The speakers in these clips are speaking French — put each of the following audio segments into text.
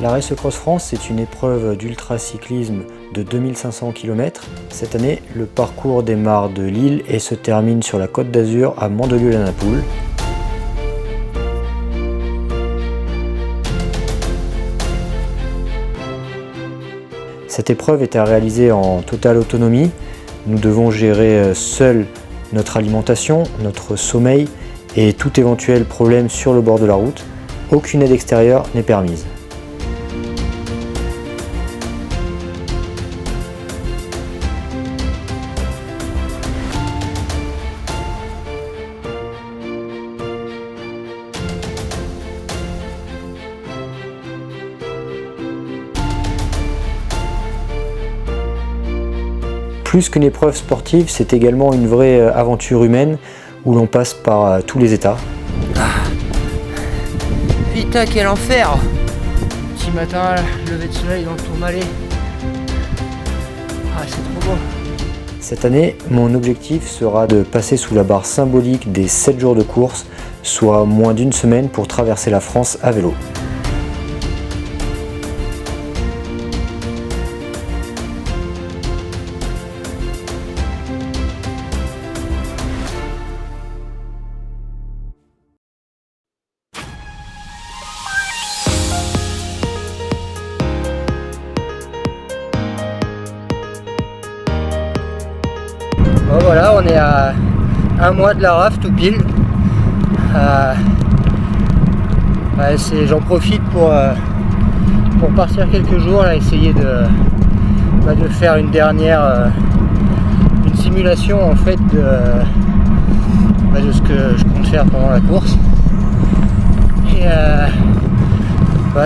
La Race Cross France, c'est une épreuve d'ultracyclisme de 2500 km. Cette année, le parcours démarre de Lille et se termine sur la Côte d'Azur à Mandelieu-la-Napoule. Cette épreuve est à réaliser en totale autonomie. Nous devons gérer seuls notre alimentation, notre sommeil et tout éventuel problème sur le bord de la route. Aucune aide extérieure n'est permise. Plus qu'une épreuve sportive, c'est également une vraie aventure humaine où l'on passe par tous les états. Putain, quel enfer! Petit matin, lever de soleil dans le Tourmalet. Ah, c'est trop beau. Cette année, mon objectif sera de passer sous la barre symbolique des 7 jours de course, soit moins d'une semaine pour traverser la France à vélo. Bon, voilà, on est à un mois de la RAF tout pile. J'en profite pour partir quelques jours, là, essayer de faire une dernière une simulation en fait de ce que je compte faire pendant la course. Et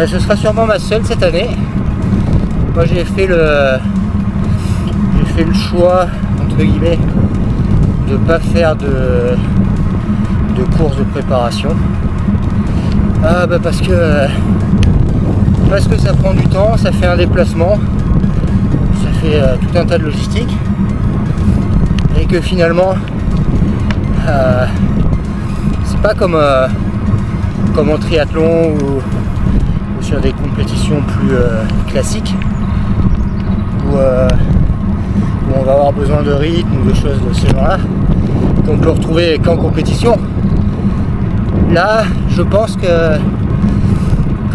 ce sera sûrement ma seule cette année. Moi j'ai fait le choix entre guillemets de pas faire de course de préparation parce que ça prend du temps, ça fait un déplacement, ça fait tout un tas de logistique et que finalement c'est pas comme en triathlon ou sur des compétitions plus classiques où on va avoir besoin de rythme ou de choses de ce genre-là qu'on peut retrouver qu'en compétition. Là, je pense que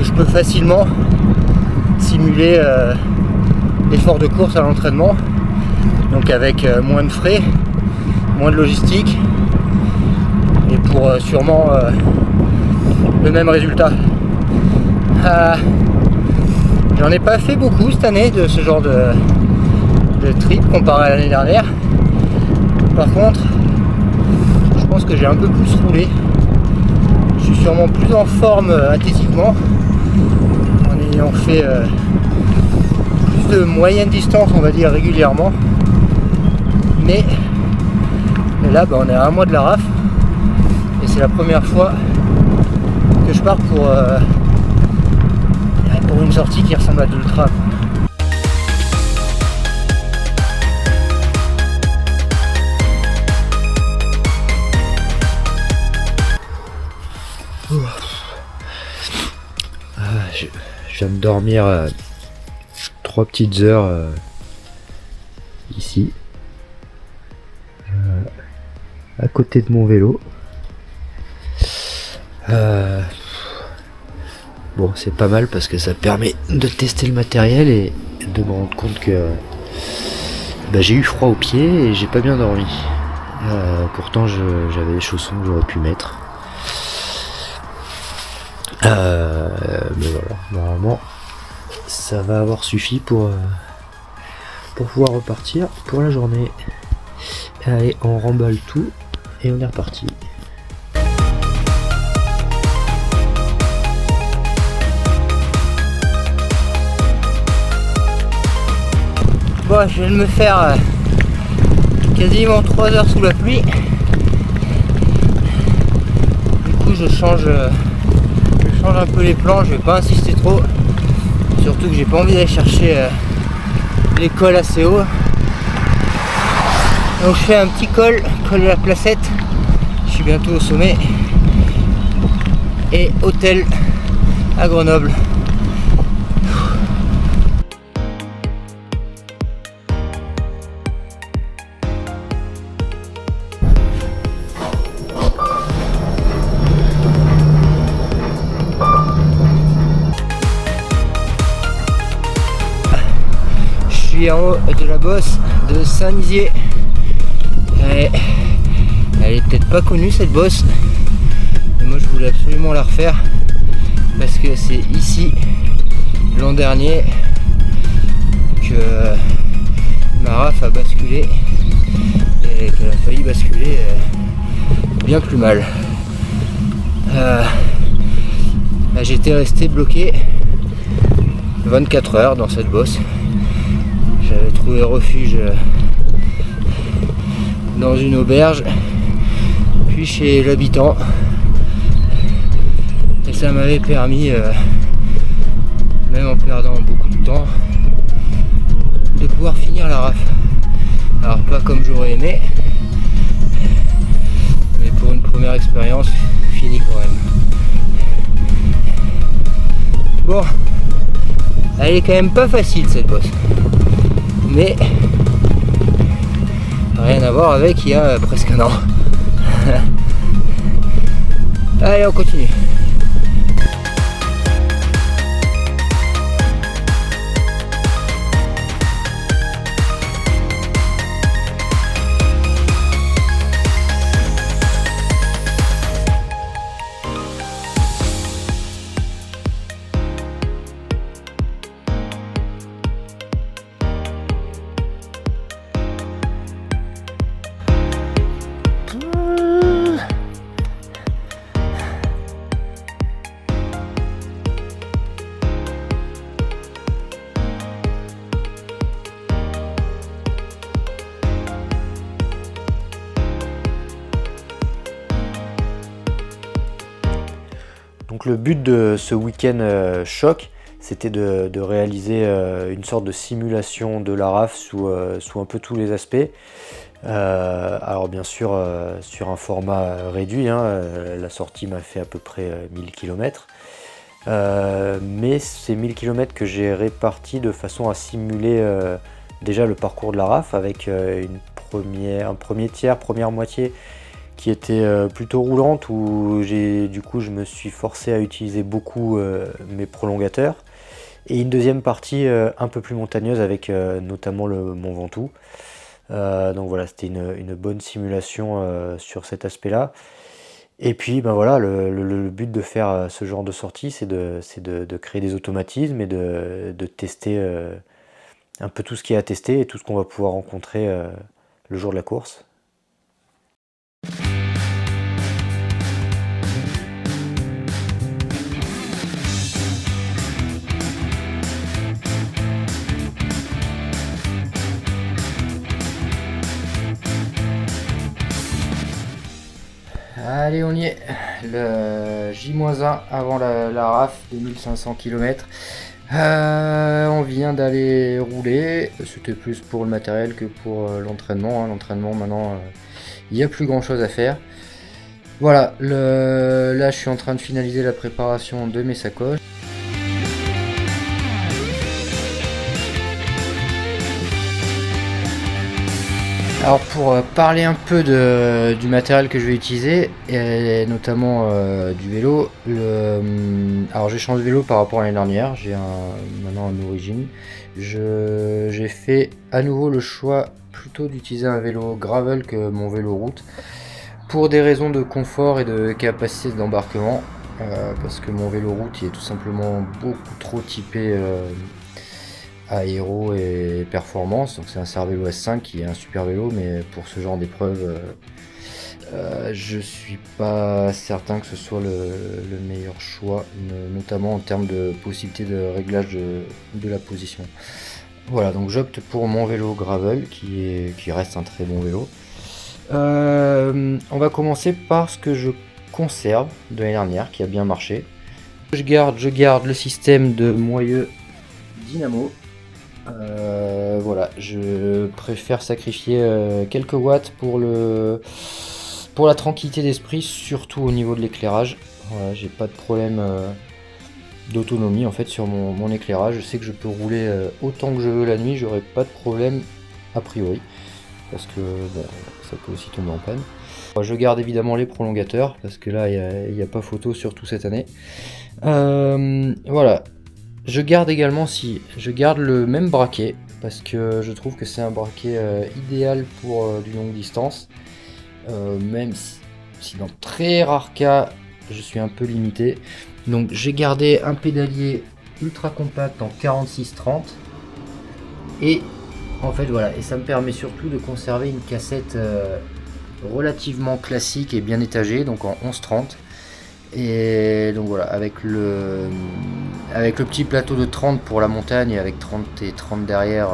je peux facilement simuler l'effort de course à l'entraînement, donc avec moins de frais, moins de logistique, et pour sûrement le même résultat. J'en ai pas fait beaucoup cette année de ce genre de trip comparé à l'année dernière. Par contre, je pense que j'ai un peu plus roulé. Je suis sûrement plus en forme athlétiquement en ayant fait plus de moyenne distance, on va dire, régulièrement. Mais là, on est à un mois de la RAF et c'est la première fois que je pars pour une sortie qui ressemble à de l'ultra. Je viens de dormir 3 petites heures ici, à côté de mon vélo. Bon, c'est pas mal parce que ça permet de tester le matériel et de me rendre compte que j'ai eu froid aux pieds et j'ai pas bien dormi. Pourtant j'avais les chaussons que j'aurais pu mettre. Mais voilà, normalement ça va avoir suffi pour pouvoir repartir pour la journée. Allez, on remballe tout et on est reparti. Bon, je viens de me faire quasiment 3 heures sous la pluie. Du coup je change un peu les plans, je vais pas insister trop, surtout que j'ai pas envie d'aller chercher les cols assez haut. Donc je fais un petit col de la Placette, je suis bientôt au sommet, et hôtel à Grenoble. suis en haut de la bosse de Saint-Nizier. Elle est peut-être pas connue cette bosse, mais moi je voulais absolument la refaire parce que c'est ici l'an dernier que ma raf a basculé et qu'elle a failli basculer bien plus mal. J'étais resté bloqué 24 heures dans cette bosse. J'avais trouvé refuge dans une auberge, puis chez l'habitant, et ça m'avait permis, même en perdant beaucoup de temps, de pouvoir finir la raf. Alors pas comme j'aurais aimé, mais pour une première expérience, fini quand même. Bon, elle est quand même pas facile cette bosse, mais rien à voir avec il y a presque un an. Allez, on continue. Donc le but de ce week-end choc, c'était de réaliser une sorte de simulation de la raf sous un peu tous les aspects. Alors bien sûr sur un format réduit, la sortie m'a fait à peu près 1000 km. Mais ces 1000 km que j'ai répartis de façon à simuler déjà le parcours de la raf avec un premier tiers, première moitié qui était plutôt roulante, où du coup je me suis forcé à utiliser beaucoup mes prolongateurs, et une deuxième partie un peu plus montagneuse avec notamment le Mont Ventoux. Donc voilà, c'était une bonne simulation sur cet aspect-là. Et puis ben voilà, le but de faire ce genre de sortie, c'est de créer des automatismes et de tester un peu tout ce qu'il y a à tester et tout ce qu'on va pouvoir rencontrer le jour de la course. Allez, on y est, le J-1 avant la raf de 1500 km. On vient d'aller rouler, c'était plus pour le matériel que pour l'entraînement. L'entraînement maintenant, il n'y a plus grand chose à faire. Voilà, là je suis en train de finaliser la préparation de mes sacoches. Alors pour parler un peu du matériel que je vais utiliser, et notamment du vélo, alors j'ai changé de vélo par rapport à l'année dernière, j'ai maintenant un origine. J'ai fait à nouveau le choix plutôt d'utiliser un vélo gravel que mon vélo route, pour des raisons de confort et de capacité d'embarquement, parce que mon vélo route il est tout simplement beaucoup trop typé aéro et performance, donc c'est un Cervélo S5 qui est un super vélo, mais pour ce genre d'épreuve je suis pas certain que ce soit le meilleur choix, notamment en termes de possibilité de réglage de la position. Voilà, donc j'opte pour mon vélo gravel qui reste un très bon vélo. On va commencer par ce que je conserve de l'année dernière qui a bien marché. Je garde le système de moyeu Dynamo. Voilà, je préfère sacrifier quelques watts pour la tranquillité d'esprit, surtout au niveau de l'éclairage. Voilà, j'ai pas de problème d'autonomie en fait sur mon éclairage. Je sais que je peux rouler autant que je veux la nuit, j'aurai pas de problème a priori, parce que ça peut aussi tomber en panne. Je garde évidemment les prolongateurs parce que là il n'y a pas photo, surtout cette année. Voilà. Je garde également le même braquet parce que je trouve que c'est un braquet idéal pour du longue distance, même si dans très rares cas je suis un peu limité. Donc j'ai gardé un pédalier ultra compact en 46-30 et en fait voilà, et ça me permet surtout de conserver une cassette relativement classique et bien étagée, donc en 11-30. Et donc voilà, avec le petit plateau de 30 pour la montagne et avec 30 et 30 derrière,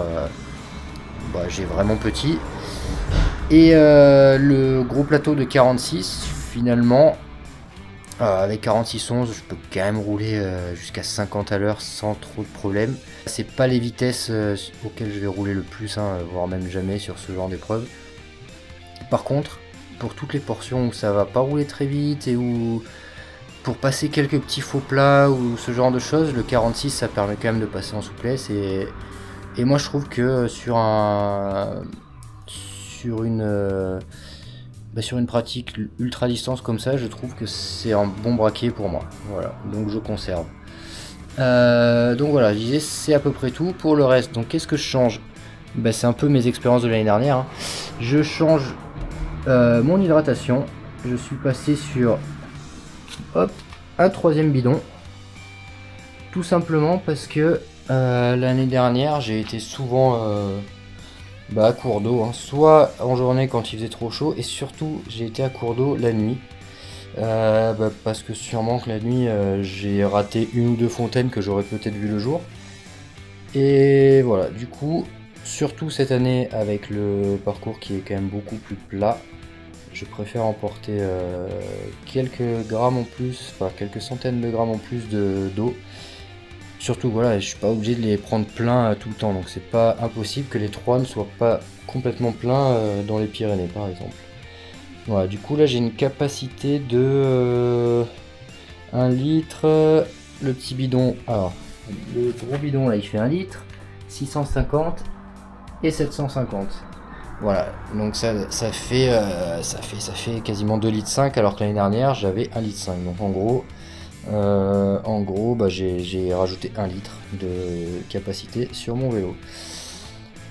j'ai vraiment petit. Et le gros plateau de 46, finalement, avec 46-11, je peux quand même rouler jusqu'à 50 à l'heure sans trop de problème. C'est pas les vitesses auxquelles je vais rouler le plus, voire même jamais sur ce genre d'épreuve. Par contre, pour toutes les portions où ça va pas rouler très vite et où pour passer quelques petits faux plats ou ce genre de choses, le 46 ça permet quand même de passer en souplesse et moi je trouve que sur une pratique ultra distance comme ça, je trouve que c'est un bon braquet pour moi. Voilà, donc je conserve. Donc voilà, je disais c'est à peu près tout pour le reste. Donc qu'est-ce que je change ? C'est un peu mes expériences de l'année dernière. Je change mon hydratation. Je suis passé sur un 3e bidon, tout simplement parce que l'année dernière j'ai été souvent à court d'eau, soit en journée quand il faisait trop chaud, et surtout j'ai été à court d'eau la nuit, parce que sûrement que la nuit j'ai raté une ou deux fontaines que j'aurais peut-être vu le jour, et voilà, du coup surtout cette année avec le parcours qui est quand même beaucoup plus plat, je préfère emporter quelques grammes en plus, quelques centaines de grammes en plus d'eau. Surtout voilà, je suis pas obligé de les prendre plein tout le temps, donc c'est pas impossible que les 3 ne soient pas complètement pleins dans les Pyrénées par exemple. Voilà, du coup là j'ai une capacité de 1 litre, le petit bidon, alors le gros bidon là il fait 1 litre, 650 et 750. Voilà, donc ça fait quasiment 2,5 litres alors que l'année dernière j'avais 1,5 litre. Donc en gros, j'ai rajouté 1 litre de capacité sur mon vélo.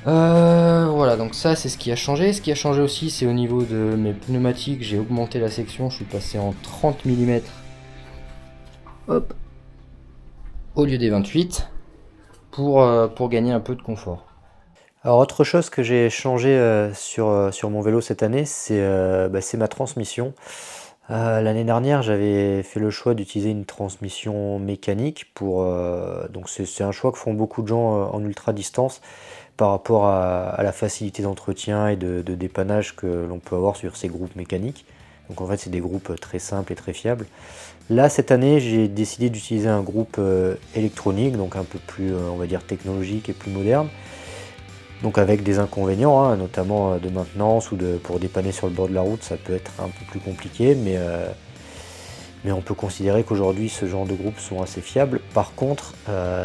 Voilà, donc ça c'est ce qui a changé. Ce qui a changé aussi, c'est au niveau de mes pneumatiques, j'ai augmenté la section, je suis passé en 30 mm au lieu des 28 pour gagner un peu de confort. Alors autre chose que j'ai changé sur mon vélo cette année, c'est ma transmission. L'année dernière, j'avais fait le choix d'utiliser une transmission mécanique donc c'est un choix que font beaucoup de gens en ultra distance par rapport à la facilité d'entretien et de dépannage que l'on peut avoir sur ces groupes mécaniques. Donc en fait, c'est des groupes très simples et très fiables. Là, cette année, j'ai décidé d'utiliser un groupe électronique, donc un peu plus, on va dire, technologique et plus moderne. Donc avec des inconvénients, notamment de maintenance ou pour dépanner sur le bord de la route, ça peut être un peu plus compliqué, mais on peut considérer qu'aujourd'hui ce genre de groupes sont assez fiables. Par contre,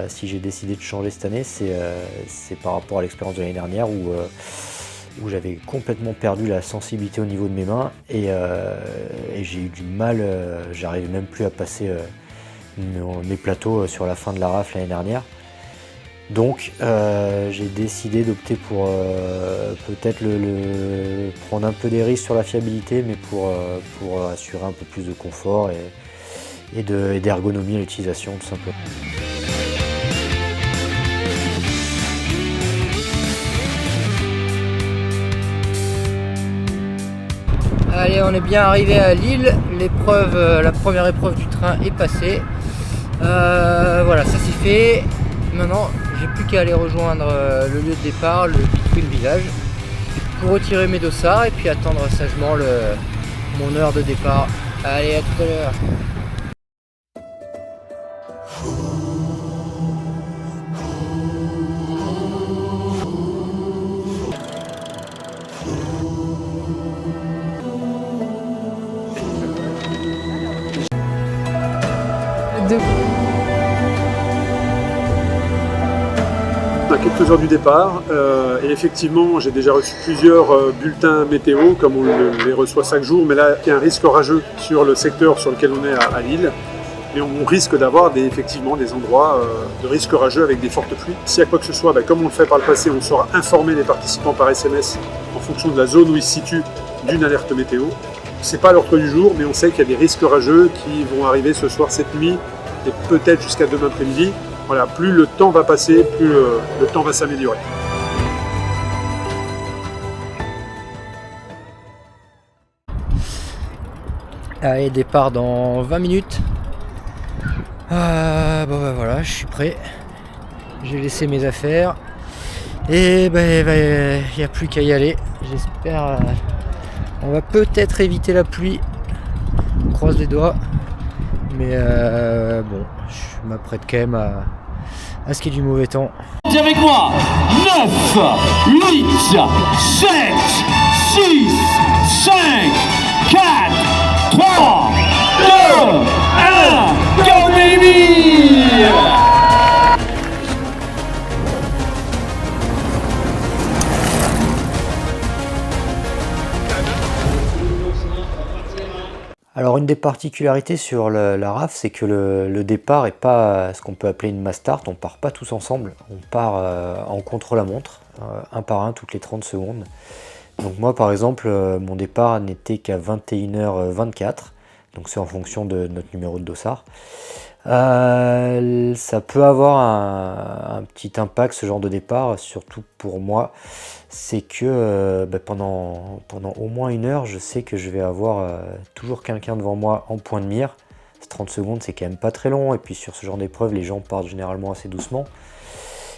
si j'ai décidé de changer cette année, c'est par rapport à l'expérience de l'année dernière où j'avais complètement perdu la sensibilité au niveau de mes mains et j'ai eu du mal, j'arrivais même plus à passer mes plateaux sur la fin de la rafle l'année dernière. Donc j'ai décidé d'opter pour peut-être prendre un peu des risques sur la fiabilité, mais pour assurer un peu plus de confort et d'ergonomie à l'utilisation tout simplement. Allez, on est bien arrivé à Lille, la première épreuve du train est passée. Voilà, ça c'est fait. Maintenant, j'ai plus qu'à aller rejoindre le lieu de départ, le Pitwin Village, pour retirer mes dossards et puis attendre sagement mon heure de départ. Allez, à tout à l'heure. À quelques heures du départ, et effectivement j'ai déjà reçu plusieurs bulletins météo comme on les reçoit chaque jour, mais là il y a un risque orageux sur le secteur sur lequel on est à Lille, mais on risque d'avoir effectivement des endroits de risque orageux avec des fortes pluies. S'il y a quoi que ce soit, comme on le fait par le passé, on saura informer les participants par SMS en fonction de la zone où ils se situent d'une alerte météo. C'est pas l'ordre du jour, mais on sait qu'il y a des risques orageux qui vont arriver ce soir, cette nuit, et peut-être jusqu'à demain après-midi. Voilà, plus le temps va passer, plus le temps va s'améliorer. Allez, départ dans 20 minutes. Voilà, je suis prêt. J'ai laissé mes affaires. Et il n'y a plus qu'à y aller. J'espère. On va peut-être éviter la pluie. On croise les doigts. Mais je m'apprête quand même à ce qu'il y ait du mauvais temps. Avec moi, 9, 8, 7, 6, 5, 4, 3, 2, 1, go baby! Alors une des particularités sur la RAF, c'est que le départ n'est pas ce qu'on peut appeler une mass start, on part pas tous ensemble, on part en contre-la-montre, un par un toutes les 30 secondes. Donc moi par exemple, mon départ n'était qu'à 21h24, donc c'est en fonction de notre numéro de dossard. Ça peut avoir un petit impact ce genre de départ, surtout pour moi, c'est que pendant au moins une heure, je sais que je vais avoir toujours quelqu'un devant moi en point de mire. 30 secondes, c'est quand même pas très long, et puis sur ce genre d'épreuve, les gens partent généralement assez doucement.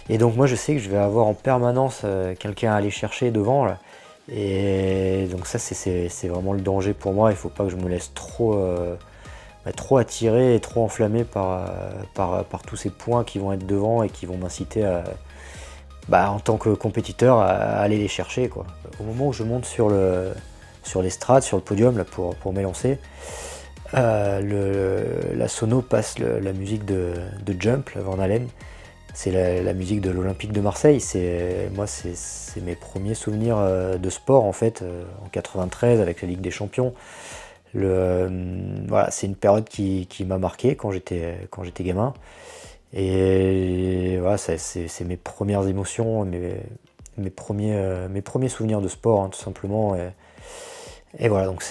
Et donc moi je sais que je vais avoir en permanence quelqu'un à aller chercher devant là. Et donc ça c'est vraiment le danger pour moi, il faut pas que je me laisse trop attiré et trop enflammé par tous ces points qui vont être devant et qui vont m'inciter en tant que compétiteur à aller les chercher, quoi. Au moment où je monte sur l'estrade, sur le podium là, pour m'élancer, la sono passe la musique de Jump, la Van Halen. C'est la musique de l'Olympique de Marseille. C'est mes premiers souvenirs de sport en fait, en 93 avec la Ligue des Champions. C'est une période qui m'a marqué quand j'étais gamin. Et voilà, c'est mes premières émotions, mes premiers souvenirs de sport, hein, tout simplement. Et voilà, donc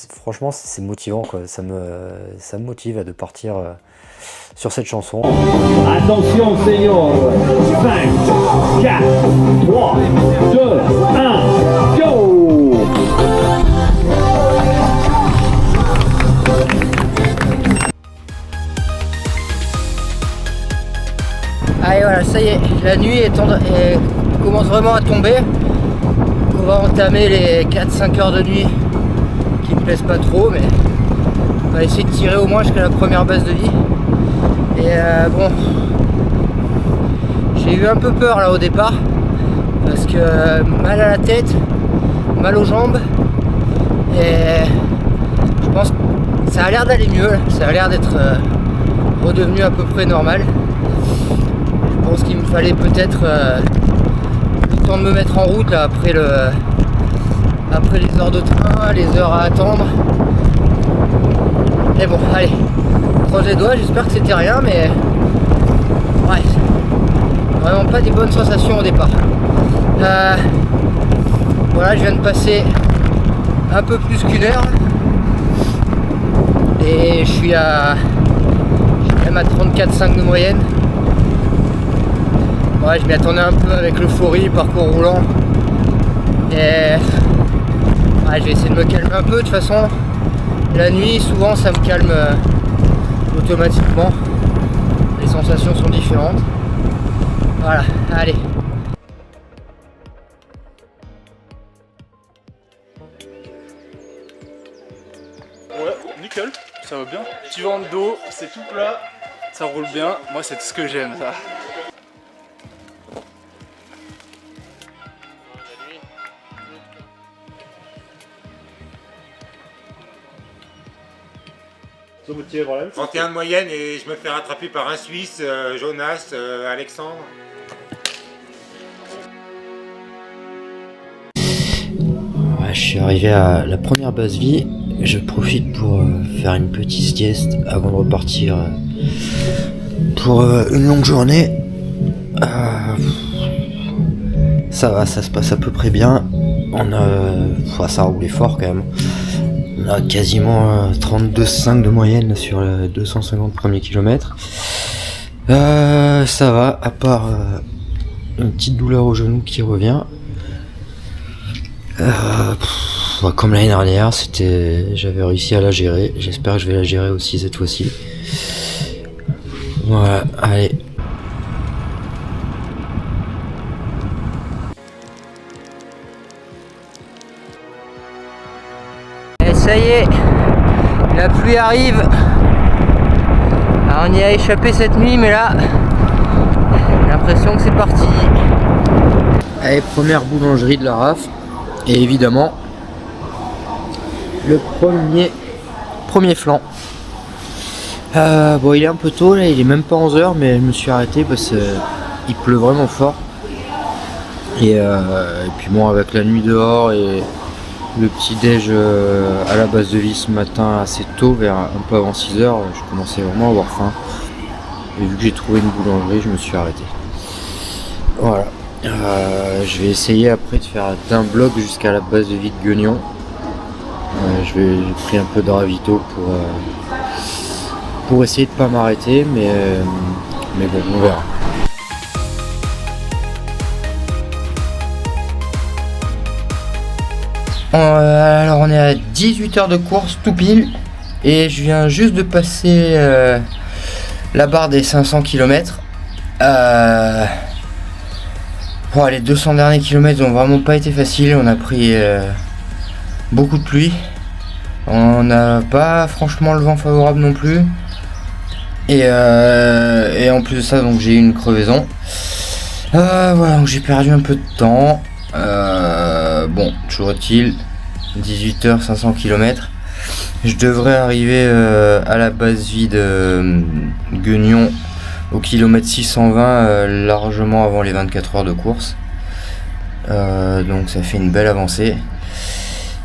franchement c'est motivant, quoi. Ça me motive de partir sur cette chanson. Attention senior, 5, 4, 3, 2, 1, go! Allez voilà, ça y est, la nuit commence vraiment à tomber. On va entamer les 4-5 heures de nuit qui me plaisent pas trop, mais on va essayer de tirer au moins jusqu'à la première base de vie. Et j'ai eu un peu peur là au départ, parce que mal à la tête, mal aux jambes, et je pense que ça a l'air d'aller mieux, ça a l'air d'être redevenu à peu près normal. Je pense qu'il me fallait peut-être le temps de me mettre en route là, après les heures de train, les heures à attendre. Mais bon, allez, croise les doigts, j'espère que c'était rien, mais ouais, vraiment pas des bonnes sensations au départ. Voilà, je viens de passer un peu plus qu'une heure et je suis même à 34,5 de moyenne. Ouais, je m'y attendais un peu avec l'euphorie, parcours roulant. Et ouais, je vais essayer de me calmer un peu. De toute façon, la nuit, souvent, ça me calme automatiquement. Les sensations sont différentes. Voilà, allez. Ouais, nickel, ça va bien. Petit vent de dos, c'est tout plat, ça roule bien. Moi, c'est tout ce que j'aime, ça. Vous tirez par là. 31 de moyenne et je me fais rattraper par un Suisse, Jonas, Alexandre. Ouais, je suis arrivé à la première base vie, je profite pour faire une petite sieste avant de repartir pour une longue journée. Ça va, ça se passe à peu près bien. Ça a roulé fort quand même. On a quasiment 32,5 de moyenne sur les 250 premiers kilomètres. Ça va, à part une petite douleur au genou qui revient. Comme l'année dernière, j'avais réussi à la gérer. J'espère que je vais la gérer aussi cette fois-ci. Voilà, allez. Et ça y est, la pluie arrive. Alors on y a échappé cette nuit, mais là, j'ai l'impression que c'est parti. Allez, première boulangerie de la RAF. Et évidemment, le premier flanc. Bon, il est un peu tôt là, il est même pas 11h, mais je me suis arrêté parce qu'il pleut vraiment fort. Et puis bon, avec la nuit dehors et le petit déj à la base de vie ce matin assez tôt, vers un peu avant 6h, je commençais vraiment à avoir faim. Et vu que j'ai trouvé une boulangerie, je me suis arrêté. Voilà. Je vais essayer après de faire d'un bloc jusqu'à la base de vie de Guignon. J'ai pris un peu de ravito pour essayer de pas m'arrêter, mais bon, on verra. Alors on est à 18 heures de course tout pile et je viens juste de passer la barre des 500 km. Les 200 derniers kilomètres n'ont vraiment pas été faciles, on a pris beaucoup de pluie. On n'a pas franchement le vent favorable non plus. Et en plus de ça, donc j'ai eu une crevaison. Voilà, donc j'ai perdu un peu de temps. Bon, toujours est-il, 18h, 500 km. Je devrais arriver à la base vie de Guignon au kilomètre 620 largement avant les 24 heures de course. Donc ça fait une belle avancée.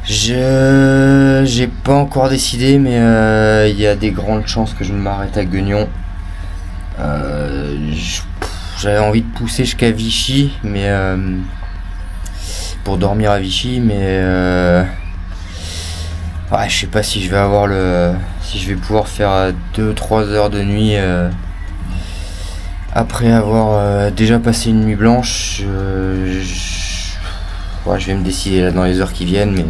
J'ai pas encore décidé, mais il y a des grandes chances que je m'arrête à Guignon. J'avais envie de pousser jusqu'à Vichy, mais pour dormir à Vichy, mais je sais pas si je vais si je vais pouvoir faire 2-3 heures de nuit après avoir déjà passé une nuit blanche. Je vais me décider là dans les heures qui viennent, mais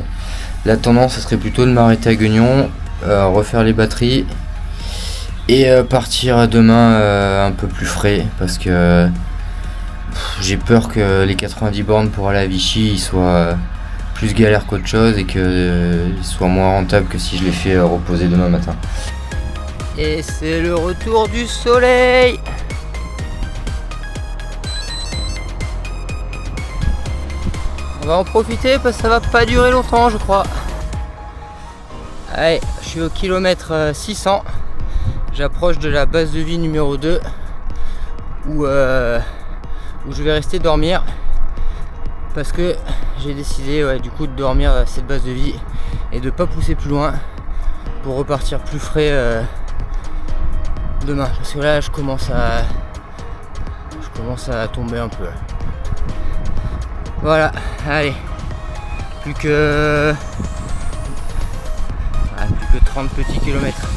la tendance ce serait plutôt de m'arrêter à Guignon, refaire les batteries et partir demain un peu plus frais, parce que j'ai peur que les 90 bornes pour aller à Vichy soient plus galère qu'autre chose et qu'ils soient moins rentables que si je les fais reposer demain matin. Et c'est le retour du soleil. On va en profiter parce que ça va pas durer longtemps, je crois. Allez, je suis au kilomètre 600. J'approche de la base de vie numéro 2 où je vais rester dormir, parce que j'ai décidé du coup de dormir à cette base de vie et de pas pousser plus loin pour repartir plus frais demain, parce que là je commence à tomber un peu. Voilà, allez, plus que 30 petits kilomètres.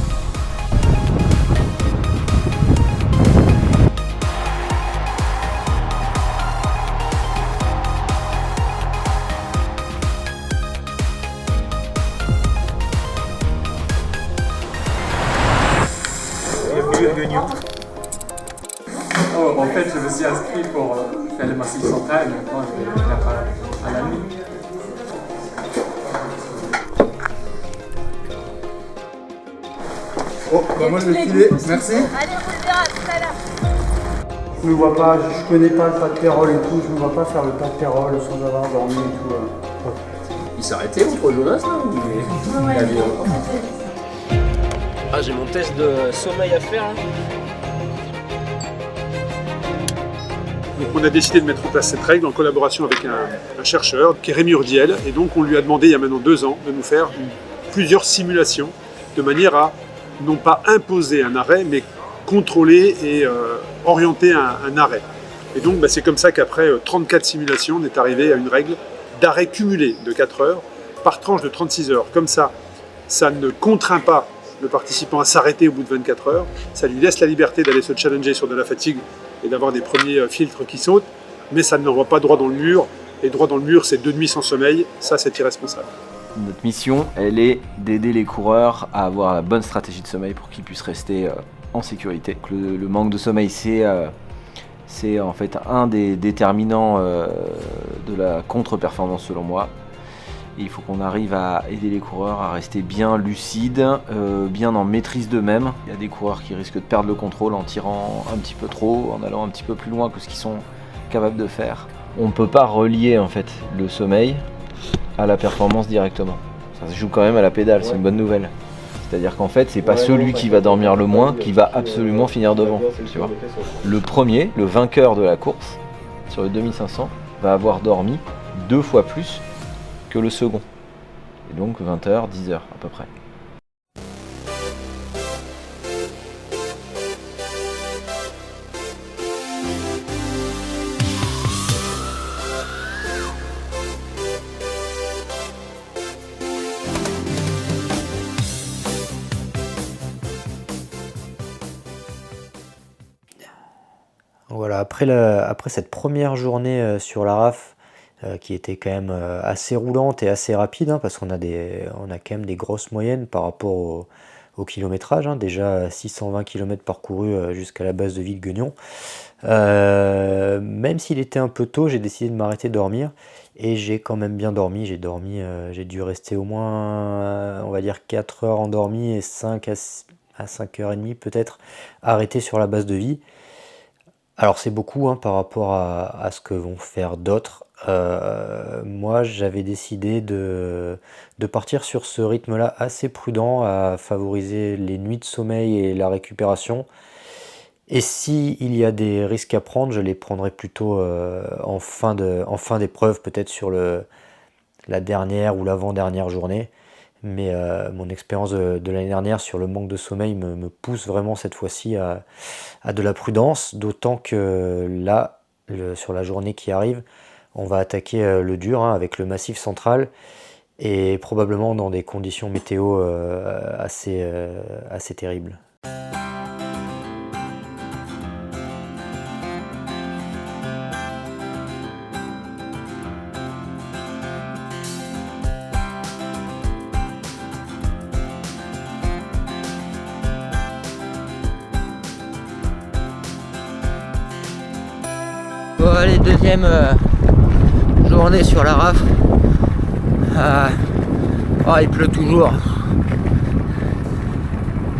En fait, je me suis inscrit pour faire le massif central, maintenant je vais le faire à la nuit. Moi je vais filer, merci. Allez, on se verra tout à l'heure. Je me vois pas, je connais pas le pas de Pérol et tout, je me vois pas faire le pas de Pérol sans avoir dormi et tout. Il s'est arrêté entre Jonas là ou il a vu j'ai mon test de sommeil à faire. Donc on a décidé de mettre en place cette règle en collaboration avec un chercheur qui est Rémi Urdiel, et donc on lui a demandé il y a maintenant 2 ans de nous faire plusieurs simulations, de manière à non pas imposer un arrêt, mais contrôler et orienter un arrêt. Et donc c'est comme ça qu'après 34 simulations, on est arrivé à une règle d'arrêt cumulé de 4 heures par tranche de 36 heures. Comme ça ne contraint pas le participant à s'arrêter au bout de 24 heures, ça lui laisse la liberté d'aller se challenger sur de la fatigue et d'avoir des premiers filtres qui sautent, mais ça ne l'envoie pas droit dans le mur, et droit dans le mur c'est 2 nuits sans sommeil, ça c'est irresponsable. Notre mission, elle est d'aider les coureurs à avoir la bonne stratégie de sommeil pour qu'ils puissent rester en sécurité. Le manque de sommeil, c'est en fait un des déterminants de la contre-performance selon moi. Et il faut qu'on arrive à aider les coureurs à rester bien lucides, bien en maîtrise d'eux-mêmes. Il y a des coureurs qui risquent de perdre le contrôle en tirant un petit peu trop, en allant un petit peu plus loin que ce qu'ils sont capables de faire. On ne peut pas relier en fait le sommeil à la performance directement. Ça se joue quand même à la pédale, c'est une bonne nouvelle. C'est-à-dire qu'en fait, c'est pas celui qui va dormir le moins qui va absolument finir devant. Tu vois. Le premier, le vainqueur de la course, sur le 2500, va avoir dormi 2 fois plus que le second. Et donc 20h, 10h à peu près. Voilà, après cette première journée sur la RAF, qui était quand même assez roulante et assez rapide, hein, parce qu'on a quand même des grosses moyennes par rapport au kilométrage, hein, déjà 620 km parcourus jusqu'à la base de Villeguignon. Même s'il était un peu tôt, j'ai décidé de m'arrêter de dormir, et j'ai quand même bien dormi. J'ai dû rester au moins, on va dire 4 heures endormi et 5 à 5h30 peut-être arrêté sur la base de Vie. Alors c'est beaucoup hein, par rapport à ce que vont faire d'autres. Moi j'avais décidé de partir sur ce rythme-là assez prudent, à favoriser les nuits de sommeil et la récupération. Et s'il y a des risques à prendre, je les prendrai plutôt en fin d'épreuve, peut-être sur la dernière ou l'avant-dernière journée. Mais mon expérience de l'année dernière sur le manque de sommeil me pousse vraiment cette fois-ci à de la prudence, d'autant que là, sur la journée qui arrive, on va attaquer le dur hein, avec le Massif central, et probablement dans des conditions météo assez terribles. Bon allez, deuxième journée sur la RAF. Il pleut toujours.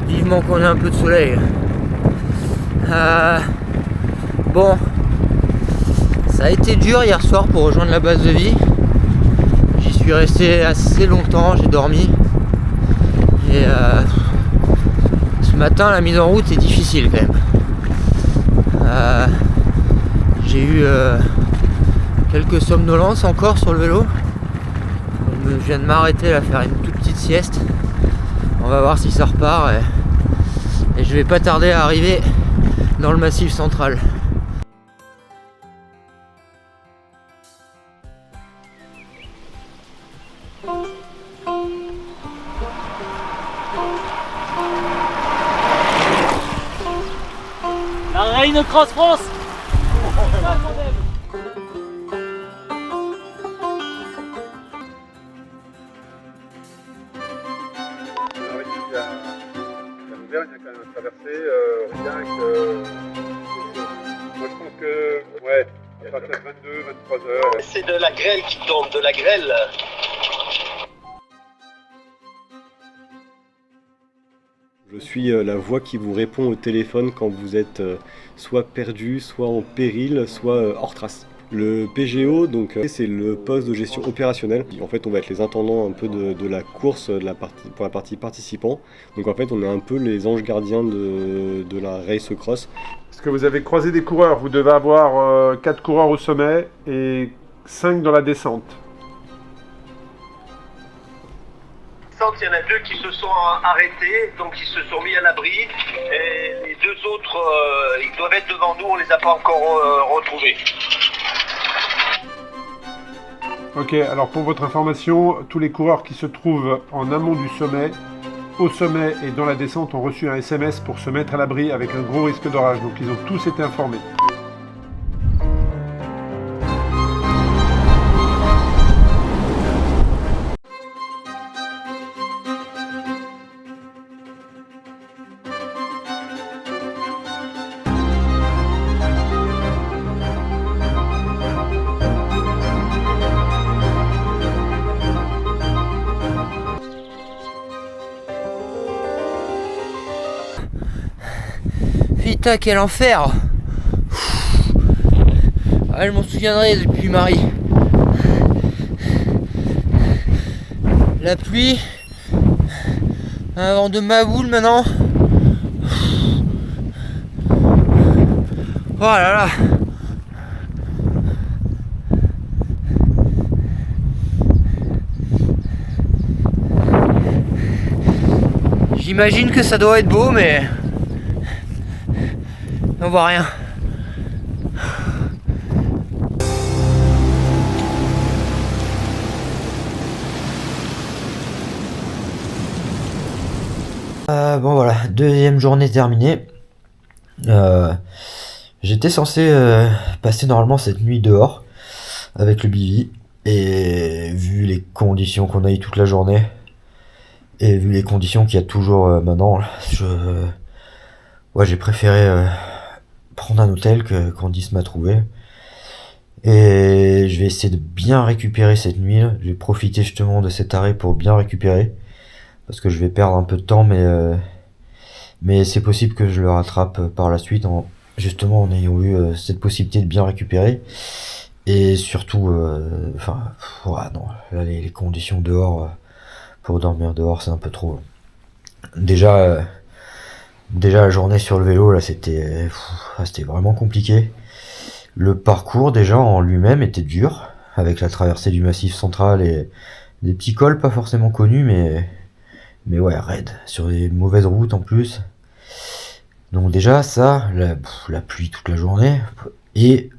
Vivement qu'on ait un peu de soleil. Bon, ça a été dur hier soir pour rejoindre la base de Vie. J'y suis resté assez longtemps, j'ai dormi. Et ce matin, la mise en route est difficile quand même. J'ai eu quelques somnolences encore sur le vélo. Je viens de m'arrêter à faire une toute petite sieste. On va voir si ça repart et je vais pas tarder à arriver dans le Massif central. La Reine Cross France. Il y a quand même traversé, rien que... Moi je pense que, ouais, à partir de 22, 23 heures... C'est de la grêle qui tombe, de la grêle. Je suis la voix qui vous répond au téléphone quand vous êtes soit perdu, soit en péril, soit hors trace. Le PGO, donc, c'est le poste de gestion opérationnelle. En fait, on va être les intendants un peu de la course pour la partie participants. Donc en fait, on est un peu les anges gardiens de la race cross. Est-ce que vous avez croisé des coureurs? Vous devez avoir 4 coureurs au sommet et 5 dans la descente. descente, il y en a 2 qui se sont arrêtés, donc ils se sont mis à l'abri. Et les 2 autres, ils doivent être devant nous, on les a pas encore retrouvés. Ok, alors pour votre information, tous les coureurs qui se trouvent en amont du sommet, au sommet et dans la descente ont reçu un SMS pour se mettre à l'abri avec un gros risque d'orage. Donc ils ont tous été informés. Putain, quel enfer! Ah, je m'en souviendrai depuis Marie. La pluie, un vent de ma boule maintenant. Oh là là! J'imagine que ça doit être beau, mais on voit rien. Bon voilà, deuxième journée terminée. J'étais censé passer normalement cette nuit dehors avec le bivy, et vu les conditions qu'on a eues toute la journée et vu les conditions qu'il y a toujours maintenant, j'ai préféré prendre un hôtel que Candice m'a trouvé. Et je vais essayer de bien récupérer cette nuit. Je vais profiter justement de cet arrêt pour bien récupérer, parce que je vais perdre un peu de temps, mais c'est possible que je le rattrape par la suite, justement en ayant eu cette possibilité de bien récupérer. Et surtout, non, là, les conditions dehors, pour dormir dehors, c'est un peu trop. Déjà la journée sur le vélo, là, c'était vraiment compliqué. Le parcours, déjà, en lui-même, était dur, avec la traversée du Massif Central et des petits cols pas forcément connus, mais ouais, raide, sur des mauvaises routes en plus. Donc déjà, ça, la pluie toute la journée, et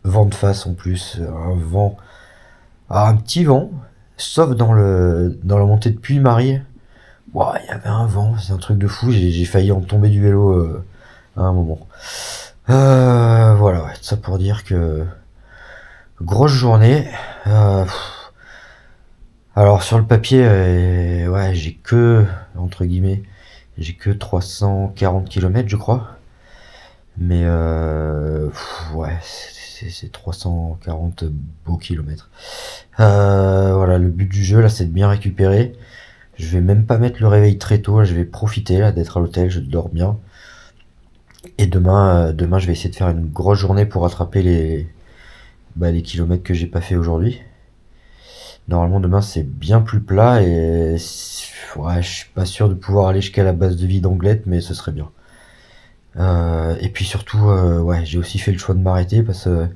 vent de face en plus, un petit vent, sauf dans la montée de Puy-Marie. Wow, il y avait un vent, c'est un truc de fou, j'ai failli en tomber du vélo à un moment. Voilà, ouais, ça pour dire que grosse journée. Alors sur le papier, j'ai que 340 km je crois. Mais c'est 340 beaux kilomètres. Voilà, le but du jeu là, c'est de bien récupérer. Je vais même pas mettre le réveil très tôt, là, je vais profiter là d'être à l'hôtel, je dors bien. Et demain je vais essayer de faire une grosse journée pour rattraper les kilomètres que j'ai pas fait aujourd'hui. Normalement demain c'est bien plus plat et je suis pas sûr de pouvoir aller jusqu'à la base de vie d'Anglette, mais ce serait bien. Et puis surtout, j'ai aussi fait le choix de m'arrêter parce que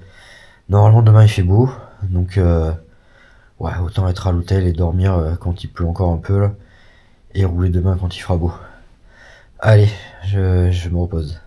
normalement demain il fait beau, donc autant être à l'hôtel et dormir quand il pleut encore un peu là, et rouler demain quand il fera beau. Allez, je me repose.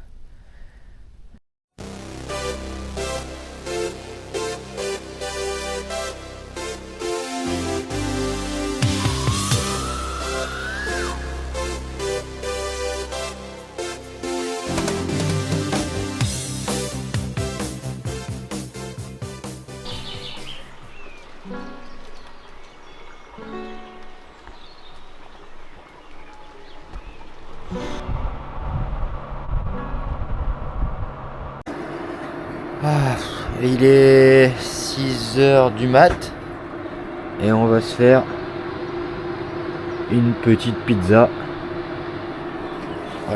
Il est 6h du mat et on va se faire une petite pizza.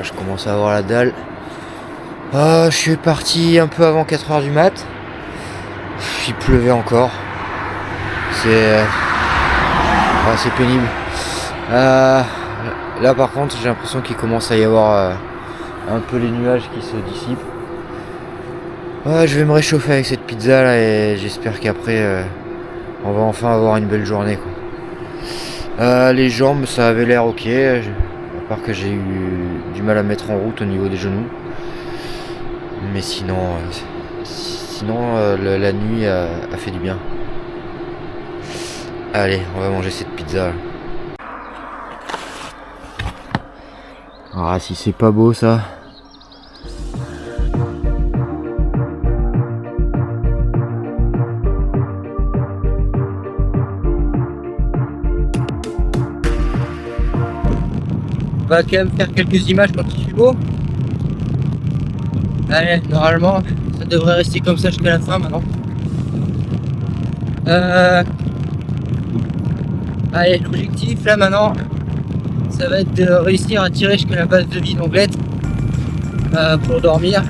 Je commence à avoir la dalle. Je suis parti un peu avant 4h du mat. Il pleuvait encore. C'est pénible. Là par contre j'ai l'impression qu'il commence à y avoir un peu les nuages qui se dissipent. Je vais me réchauffer avec cette pizza là et j'espère qu'après on va enfin avoir une belle journée quoi. Les jambes, ça avait l'air ok, à part que j'ai eu du mal à mettre en route au niveau des genoux. Mais sinon, la nuit a fait du bien. Allez, on va manger cette pizza. Ah, si c'est pas beau ça. On va quand même faire quelques images quand il fait beau. Allez, normalement, ça devrait rester comme ça jusqu'à la fin maintenant. Allez, l'objectif là maintenant, ça va être de réussir à tirer jusqu'à la base de vie d'Anglette pour dormir.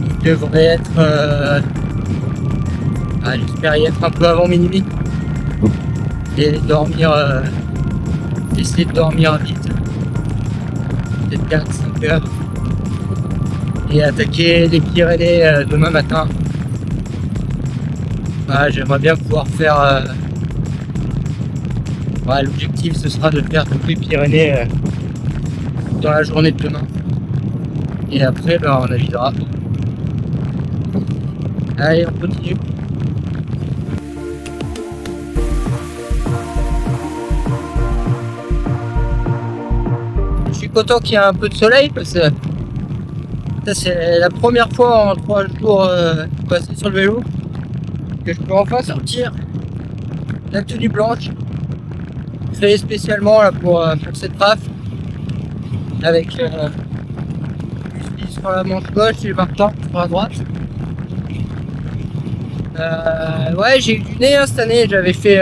Il devrait être, j'espère y être un peu avant minuit et dormir, essayer de dormir vite, peut-être 4-5 heures, et attaquer les Pyrénées demain matin. J'aimerais bien pouvoir faire. L'objectif ce sera de faire toutes les Pyrénées dans la journée de demain. Et après, on naviguera. Allez, on continue. Je suis content qu'il y ait un peu de soleil parce que ça, c'est la première fois en 3 jours passés sur le vélo que je peux enfin sortir la tenue blanche créée spécialement là, pour cette raf avec du sur la manche gauche et le marteau sur la droite. Ouais, j'ai eu du nez cette année, j'avais fait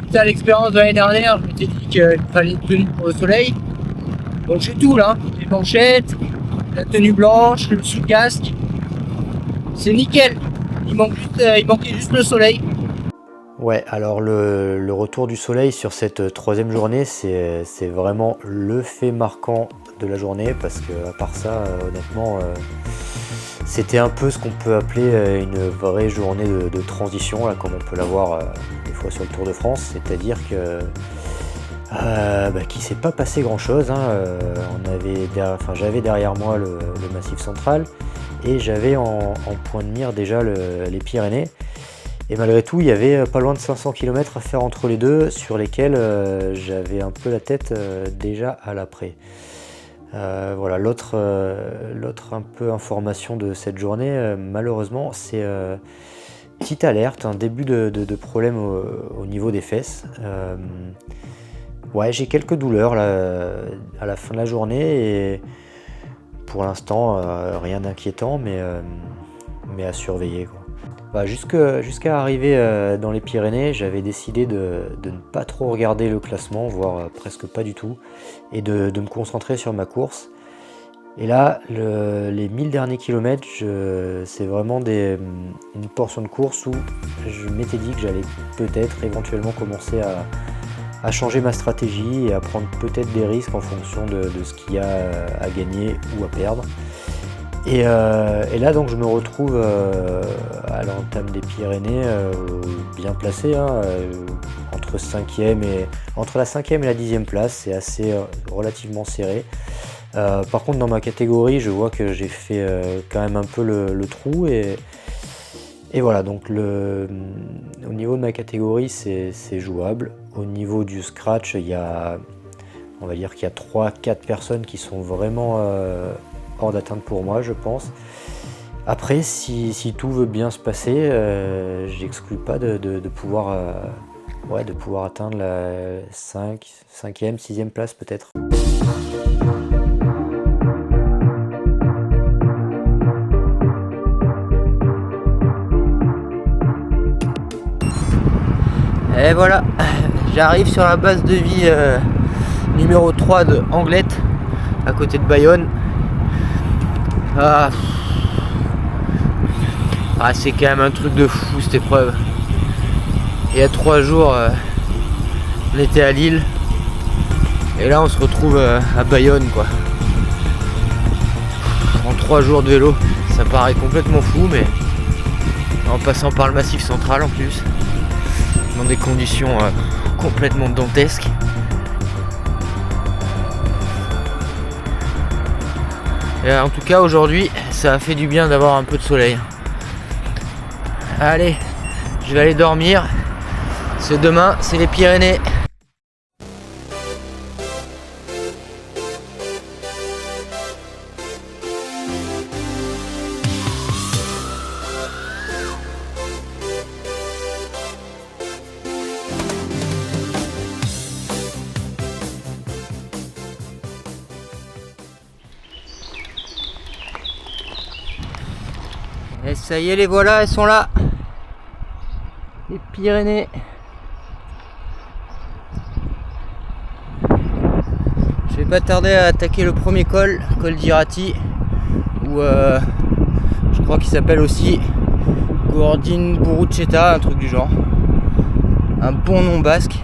suite à l'expérience de l'année dernière, je m'étais dit qu'il fallait une tenue pour le soleil. Donc j'ai tout là, les manchettes, la tenue blanche, le sous-casque. C'est nickel. Il manquait juste le soleil. Ouais, alors le retour du soleil sur cette 3e journée, c'est vraiment le fait marquant de la journée parce que à part ça, honnêtement, c'était un peu ce qu'on peut appeler une vraie journée de transition, là, comme on peut l'avoir des fois sur le Tour de France, c'est-à-dire que qu'il s'est pas passé grand chose. J'avais derrière moi le Massif central et j'avais en point de mire déjà les Pyrénées. Et malgré tout, il y avait pas loin de 500 km à faire entre les deux, sur lesquels j'avais un peu la tête déjà à l'après. Voilà, l'autre un peu information de cette journée, malheureusement, c'est petite alerte, un début de problème au niveau des fesses. Ouais, j'ai quelques douleurs là, à la fin de la journée et pour l'instant rien d'inquiétant, mais à surveiller, quoi. Jusqu'à arriver dans les Pyrénées, j'avais décidé de ne pas trop regarder le classement, voire presque pas du tout, et de me concentrer sur ma course. Et là, les 1000 derniers kilomètres, c'est vraiment une portion de course où je m'étais dit que j'allais peut-être éventuellement commencer à changer ma stratégie et à prendre peut-être des risques en fonction de ce qu'il y a à gagner ou à perdre. Et là donc je me retrouve à l'entame des Pyrénées bien placé, entre la 5e et la 10e place, c'est assez relativement serré. Par contre dans ma catégorie je vois que j'ai fait quand même un peu le trou et voilà, donc au niveau de ma catégorie c'est jouable. Au niveau du scratch on va dire qu'il y a 3-4 personnes qui sont vraiment hors d'atteinte pour moi, je pense. Après, si tout veut bien se passer, j'exclus pas de pouvoir atteindre la 5e, 6e place peut-être. Et voilà, j'arrive sur la base de vie numéro 3 de Anglette, à côté de Bayonne. C'est quand même un truc de fou cette épreuve. Il y a 3 jours, on était à Lille. Et là on se retrouve à Bayonne, quoi. En 3 jours de vélo, ça paraît complètement fou, mais en passant par le Massif central en plus. dans des conditions complètement dantesques. Et en tout cas aujourd'hui ça a fait du bien d'avoir un peu de soleil. Allez, je vais aller dormir. C'est demain, c'est les Pyrénées. Et ça y est, les voilà, elles sont là. Les Pyrénées. Je vais pas tarder à attaquer le premier col d'Irati, où je crois qu'il s'appelle aussi Gordin Buruceta, un truc du genre. Un bon nom basque.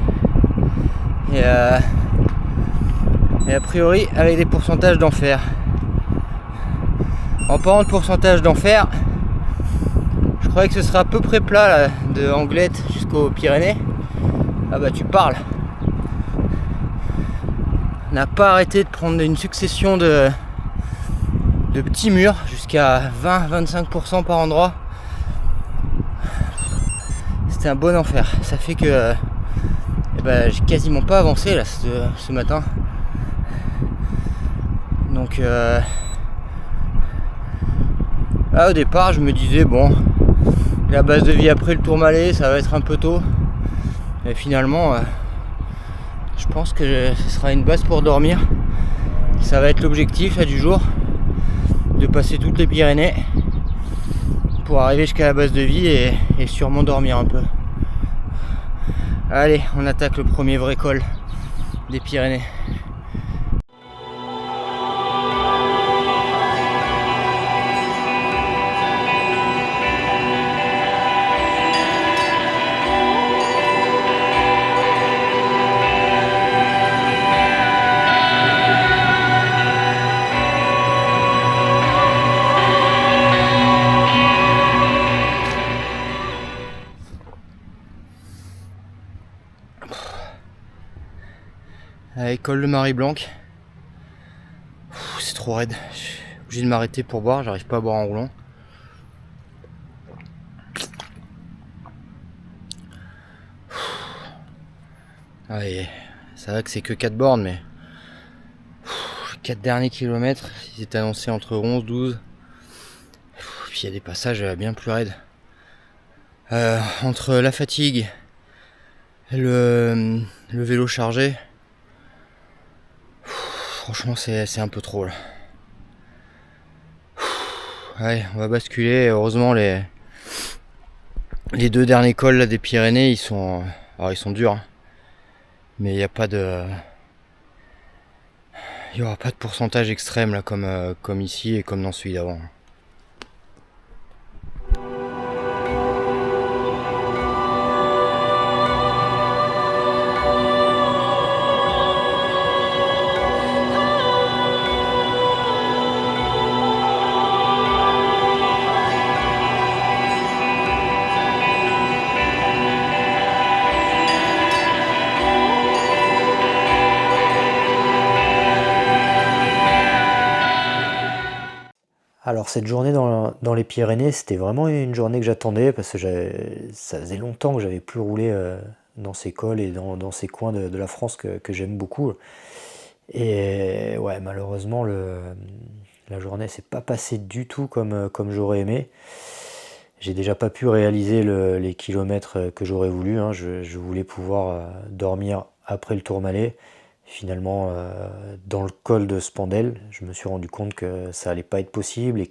Et a priori avec des pourcentages d'enfer. En parlant de pourcentage d'enfer, je croyais que ce serait à peu près plat là, de Anglette jusqu'aux Pyrénées. Ah bah tu parles. On n'a pas arrêté de prendre une succession de petits murs jusqu'à 20-25% par endroit. C'était un bon enfer. Ça fait que j'ai quasiment pas avancé là ce matin. Donc au départ je me disais bon, la base de vie après le Tourmalet ça va être un peu tôt, mais finalement je pense que ce sera une base pour dormir. Ça va être l'objectif là, du jour, de passer toutes les Pyrénées pour arriver jusqu'à la base de vie et sûrement dormir un peu. Allez, on attaque le premier vrai col des Pyrénées. À l'école de Marie-Blanc. C'est trop raide. Je suis obligé de m'arrêter pour boire, j'arrive pas à boire en roulant. Ouais, ça va que c'est que 4 bornes, mais 4 derniers kilomètres, ils étaient annoncés entre 11 et 12. Puis il y a des passages bien plus raides. Entre la fatigue, le vélo chargé, franchement c'est un peu trop là. Ouais, on va basculer. Heureusement les 2 derniers cols là, des Pyrénées, ils sont durs, hein. Mais il n'y a pas de... Il n'y aura pas de pourcentage extrême là comme ici et comme dans celui d'avant. Alors cette journée dans les Pyrénées, c'était vraiment une journée que j'attendais parce que ça faisait longtemps que j'avais plus roulé dans ces cols et dans ces coins de la France que j'aime beaucoup. Et ouais, malheureusement, la journée s'est pas passée du tout comme j'aurais aimé. J'ai déjà pas pu réaliser les kilomètres que j'aurais voulu, hein. Je voulais pouvoir dormir après le Tourmalet. Finalement, dans le col de Spandel, je me suis rendu compte que ça allait pas être possible et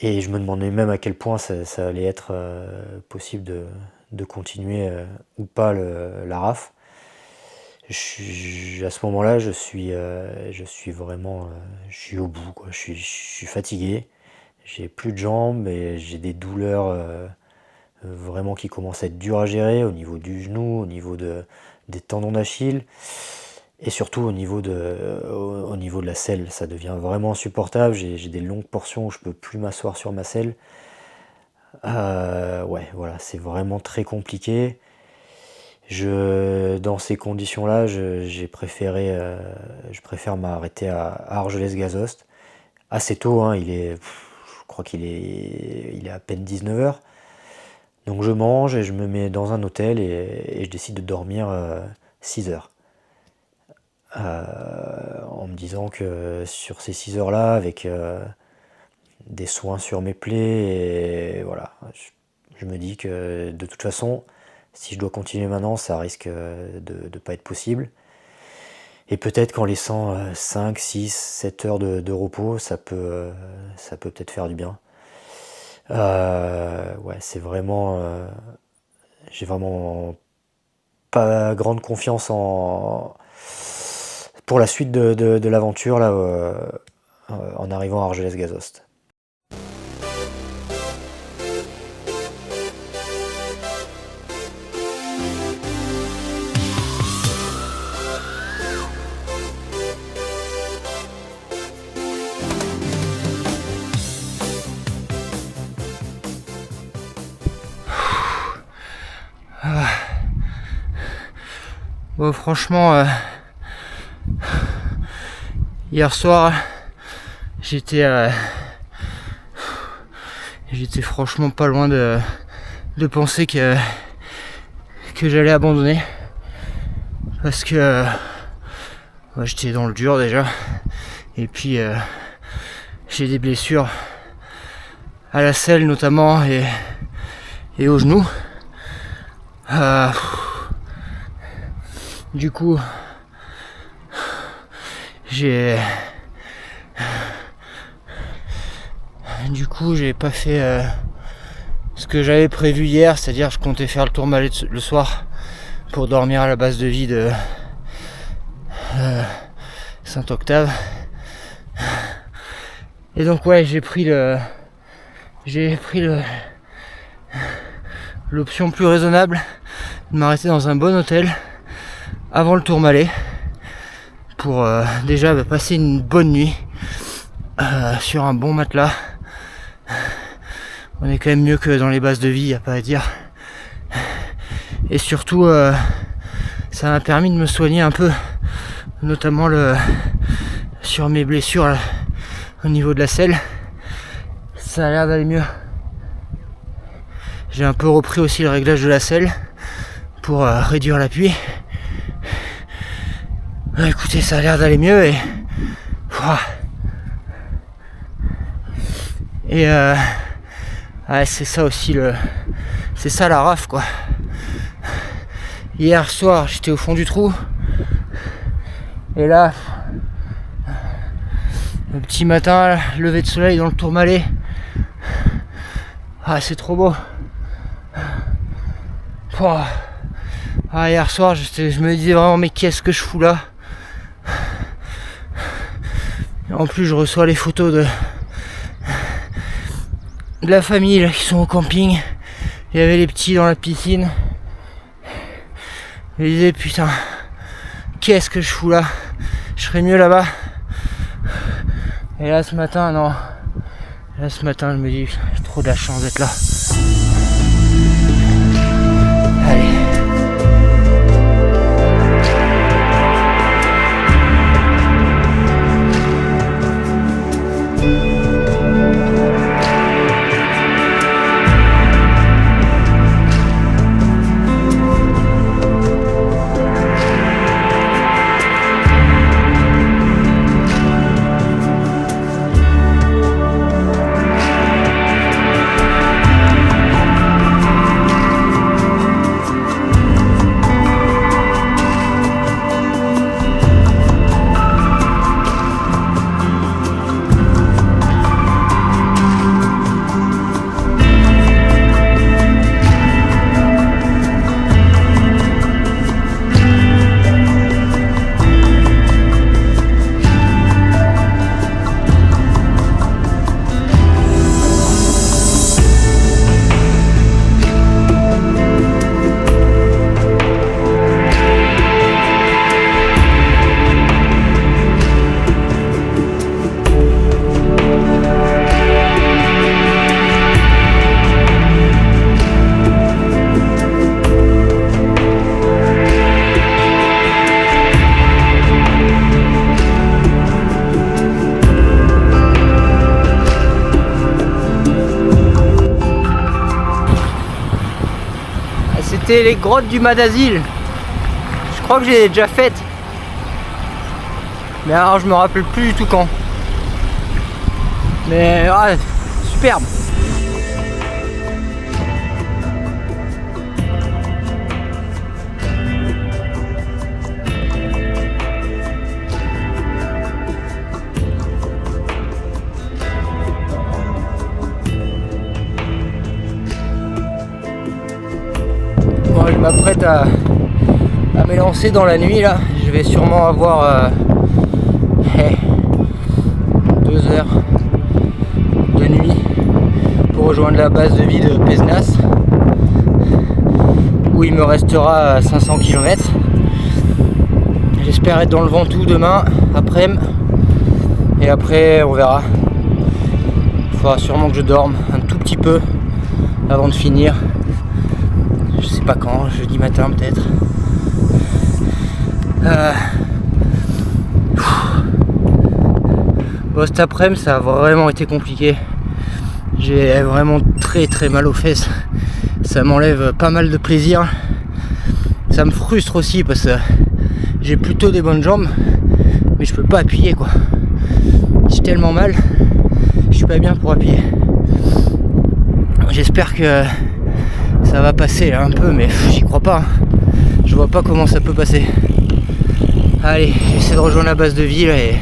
je me demandais même à quel point ça allait être possible de continuer ou pas la RAF. À ce moment-là, je suis vraiment, je suis au bout, quoi. Je suis fatigué, j'ai plus de jambes et j'ai des douleurs vraiment qui commencent à être dures à gérer au niveau du genou, au niveau des tendons d'Achille et surtout au niveau de la selle. Ça devient vraiment insupportable. J'ai des longues portions où je peux plus m'asseoir sur ma selle. Ouais, voilà, c'est vraiment très compliqué. Dans ces conditions-là, je préfère m'arrêter à Argelès-Gazost. Assez tôt, hein, je crois qu'il est à peine 19h. Donc je mange et je me mets dans un hôtel et je décide de dormir 6 heures. En me disant que sur ces 6 heures-là, avec des soins sur mes plaies, et voilà, je me dis que de toute façon, si je dois continuer maintenant, ça risque de pas être possible. Et peut-être qu'en laissant 5, 6, 7 heures de repos, ça peut peut-être faire du bien. Ouais, c'est vraiment... j'ai vraiment pas grande confiance pour la suite de l'aventure là, en arrivant à Argelès-Gazost. Bon, franchement, hier soir, j'étais franchement pas loin de penser que j'allais abandonner, parce que j'étais dans le dur déjà, et puis j'ai des blessures à la selle notamment et aux genoux. Du coup, j'ai pas fait ce que j'avais prévu hier, c'est-à-dire je comptais faire le Tourmalet le soir pour dormir à la base de vie de Saint-Octave. Et donc ouais, j'ai pris l'option plus raisonnable de m'arrêter dans un bon hôtel avant le Tourmalet pour déjà passer une bonne nuit sur un bon matelas. On est quand même mieux que dans les bases de vie, y a pas à dire. Et surtout, ça m'a permis de me soigner un peu, notamment sur mes blessures là, au niveau de la selle. Ça a l'air d'aller mieux. J'ai un peu repris aussi le réglage de la selle pour réduire l'appui. Écoutez, ça a l'air d'aller mieux et ouais, c'est ça aussi c'est ça la raf quoi. Hier soir j'étais au fond du trou et là le petit matin, lever de soleil dans le Tourmalet, c'est trop beau. Hier soir je me disais vraiment mais qu'est-ce que je fous là. En plus je reçois les photos de la famille là, qui sont au camping. Il y avait les petits dans la piscine. Je me disais putain, qu'est-ce que je fous là, je serais mieux là-bas. Et là ce matin non. Là ce matin je me dis j'ai trop de la chance d'être là. Allez. C'était les grottes du Madazil. Je crois que j'ai déjà faites. Mais alors je me rappelle plus du tout quand. Mais ouais, superbe. Bon, je m'apprête à m'élancer dans la nuit là. Je vais sûrement avoir 2 heures de nuit pour rejoindre la base de vie de Pézenas, où il me restera 500 km. J'espère être dans le Ventoux demain, après-midi, et après on verra. Il faudra sûrement que je dorme un tout petit peu avant de finir. Je sais pas quand, jeudi matin peut-être. Bon, cet après-midi ça a vraiment été compliqué. J'ai vraiment très mal aux fesses. Ça m'enlève pas mal de plaisir. Ça me frustre aussi parce que j'ai plutôt des bonnes jambes, mais je peux pas appuyer quoi. J'ai tellement mal, je suis pas bien pour appuyer. J'espère que ça va passer là, un peu, mais j'y crois pas. Je vois pas comment ça peut passer. Allez, j'essaie de rejoindre la base de vie là, et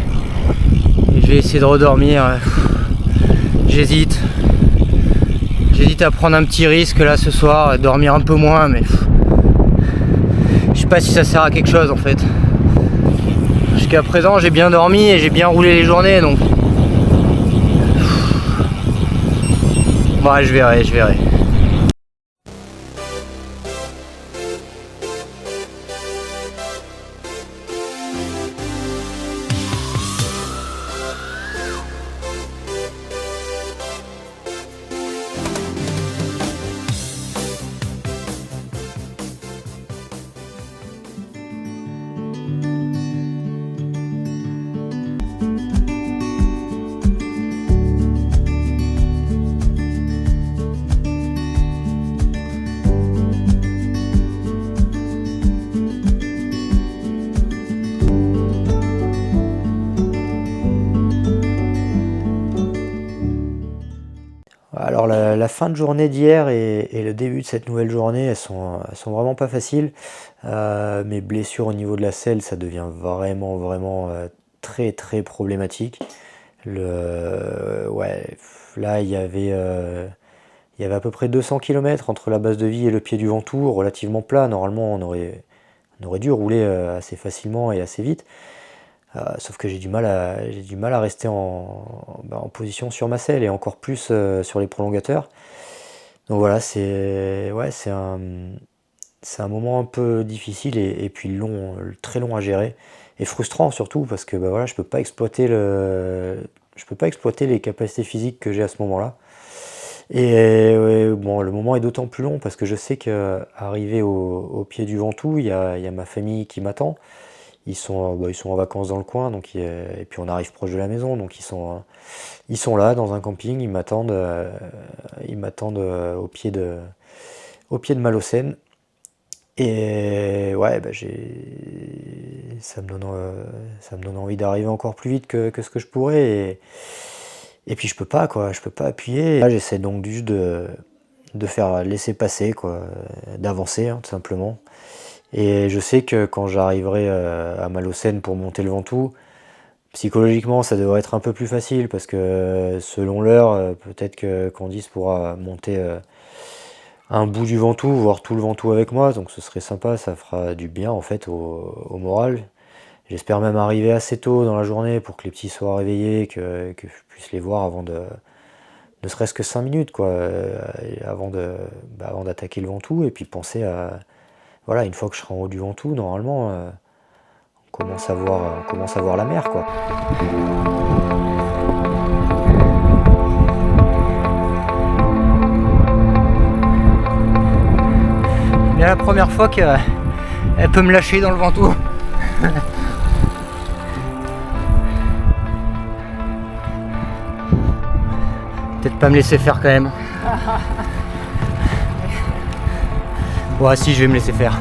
je vais essayer de redormir. J'hésite à prendre un petit risque là ce soir, dormir un peu moins, mais je sais pas si ça sert à quelque chose en fait. Jusqu'à présent j'ai bien dormi et j'ai bien roulé les journées, donc ouais, je verrai. Alors la fin de journée d'hier et le début de cette nouvelle journée, elles sont vraiment pas faciles. Mes blessures au niveau de la selle, ça devient vraiment très problématique. Ouais, là il y avait à peu près 200 km entre la base de vie et le pied du Ventoux, relativement plat. Normalement on aurait dû rouler assez facilement et assez vite. Sauf que j'ai du mal à rester en position sur ma selle, et encore plus sur les prolongateurs. Donc voilà, c'est un moment un peu difficile et puis très long à gérer, et frustrant surtout parce que voilà, je peux pas exploiter les capacités physiques que j'ai à ce moment-là. Et bon, le moment est d'autant plus long parce que je sais qu'arrivé au pied du Ventoux, il y a ma famille qui m'attend. Ils sont en vacances dans le coin, donc et puis on arrive proche de la maison, donc ils sont là dans un camping, ils m'attendent au pied de Malocène. Et ouais, ça me donne envie d'arriver encore plus vite que ce que je pourrais, et puis je peux pas appuyer. Là j'essaie donc juste de faire laisser passer d'avancer, hein, tout simplement. Et je sais que quand j'arriverai à Malocène pour monter le Ventoux, psychologiquement ça devrait être un peu plus facile, parce que selon l'heure, peut-être que Candice pourra monter un bout du Ventoux, voire tout le Ventoux avec moi, donc ce serait sympa, ça fera du bien en fait au moral. J'espère même arriver assez tôt dans la journée pour que les petits soient réveillés, que je puisse les voir avant ne serait-ce que 5 minutes avant d'attaquer le Ventoux, et puis penser à... Voilà, une fois que je serai en haut du Ventoux, normalement, on commence à voir la mer, quoi. C'est bien la première fois qu'elle peut me lâcher dans le Ventoux. Peut-être pas me laisser faire quand même. Ouais, si, je vais me laisser faire.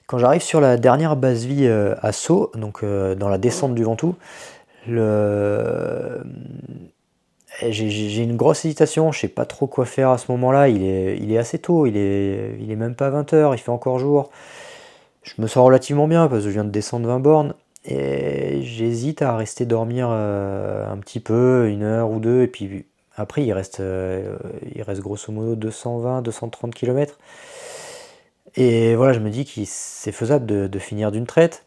Quand j'arrive sur la dernière base vie à Sceaux, donc dans la descente du Ventoux, j'ai une grosse hésitation, je sais pas trop quoi faire à ce moment-là, il est assez tôt, il est même pas 20h, il fait encore jour. Je me sens relativement bien parce que je viens de descendre 20 bornes et j'hésite à rester dormir un petit peu, 1 heure ou 2, et puis après il reste grosso modo 220-230 km. Et voilà, je me dis que c'est faisable de finir d'une traite.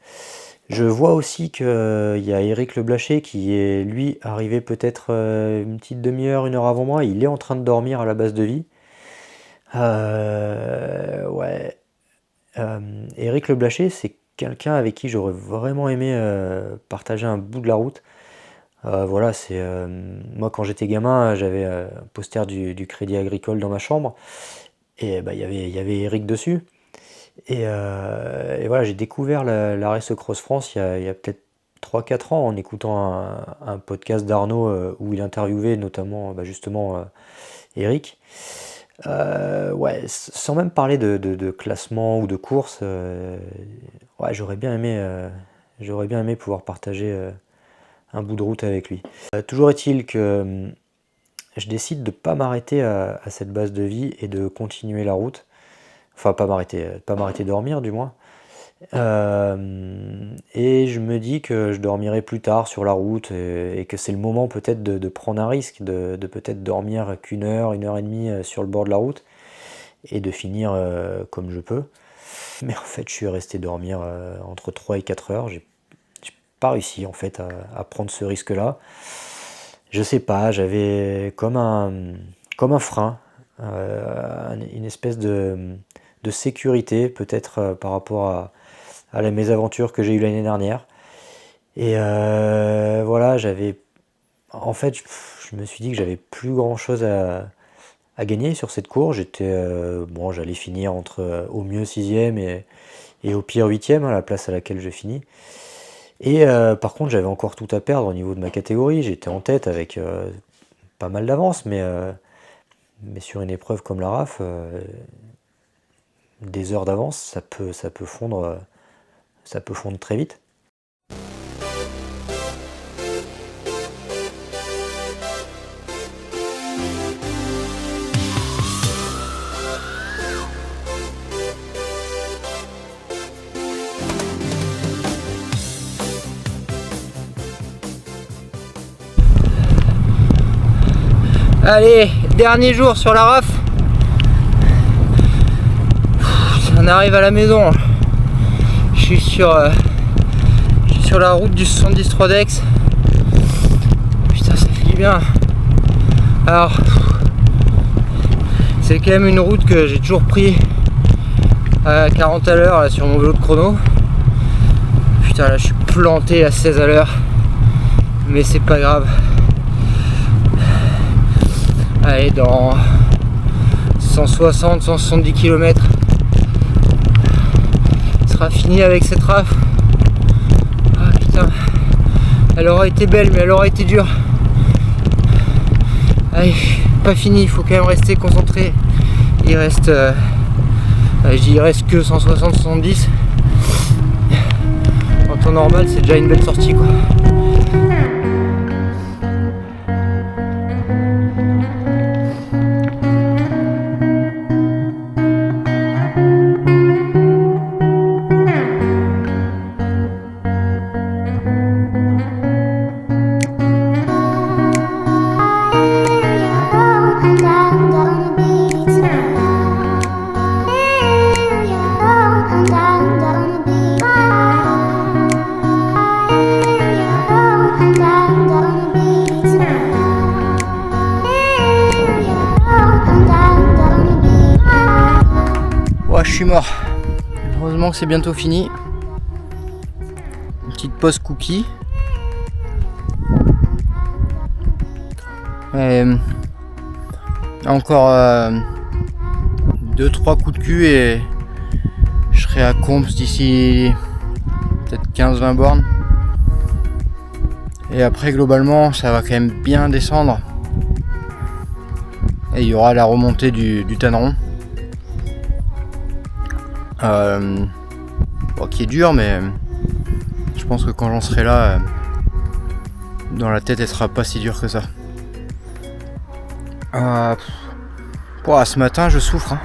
Je vois aussi qu'il y a Eric Le Blacher qui est, lui, arrivé peut-être une petite demi-heure, 1 heure avant moi. Il est en train de dormir à la base de vie. Ouais. Eric Le Blacher, c'est quelqu'un avec qui j'aurais vraiment aimé partager un bout de la route. Voilà, c'est moi quand j'étais gamin, j'avais un poster du Crédit Agricole dans ma chambre. Et bah, il y avait Eric dessus. Et voilà, j'ai découvert la Race Cross France il y a peut-être 3-4 ans en écoutant un podcast d'Arnaud où il interviewait notamment justement Eric. Ouais, sans même parler de classement ou de course, ouais, j'aurais bien aimé pouvoir partager un bout de route avec lui. Toujours est-il que je décide de ne pas m'arrêter à cette base de vie et de continuer la route. Enfin, pas m'arrêter dormir du moins. Et je me dis que je dormirai plus tard sur la route et que c'est le moment peut-être de prendre un risque, de peut-être dormir qu'1 heure, 1 heure et demie sur le bord de la route et de finir comme je peux. Mais en fait, je suis resté dormir entre 3 et 4 heures. J'ai pas réussi en fait à prendre ce risque-là. Je sais pas, j'avais comme un frein, une espèce de sécurité peut-être par rapport à la mésaventure que j'ai eue l'année dernière. Et voilà, en fait, je me suis dit que j'avais plus grand chose à gagner sur cette course. J'allais finir au mieux 6e et au pire 8e, à la place à laquelle je finis. Et par contre, j'avais encore tout à perdre au niveau de ma catégorie. J'étais en tête avec pas mal d'avance, mais sur une épreuve comme la RAF, des heures d'avance, ça peut fondre très vite. Allez, dernier jour sur la RAF. On arrive à la maison. Je suis sur la route du 70 3DEX. Putain, ça fait du bien. Alors, c'est quand même une route que j'ai toujours pris à 40 à l'heure là, sur mon vélo de chrono. Putain, là je suis planté à 16 à l'heure, mais c'est pas grave. Allez, dans 160-170 km, sera fini avec cette raf. Ah putain, elle aura été belle, mais elle aura été dure. Allez, pas fini, il faut quand même rester concentré. Il reste, il reste que 160-170. En temps normal, c'est déjà une belle sortie, quoi. Je suis mort. Heureusement que c'est bientôt fini. Une petite pause cookie. Et encore 2-3 coups de cul et je serai à Comps d'ici peut-être 15-20 bornes. Et après globalement ça va quand même bien descendre. Et il y aura la remontée du Tanneron. Qui est dur, mais je pense que quand j'en serai là, dans la tête, elle sera pas si dure que ça. Ce matin, je souffre. Hein.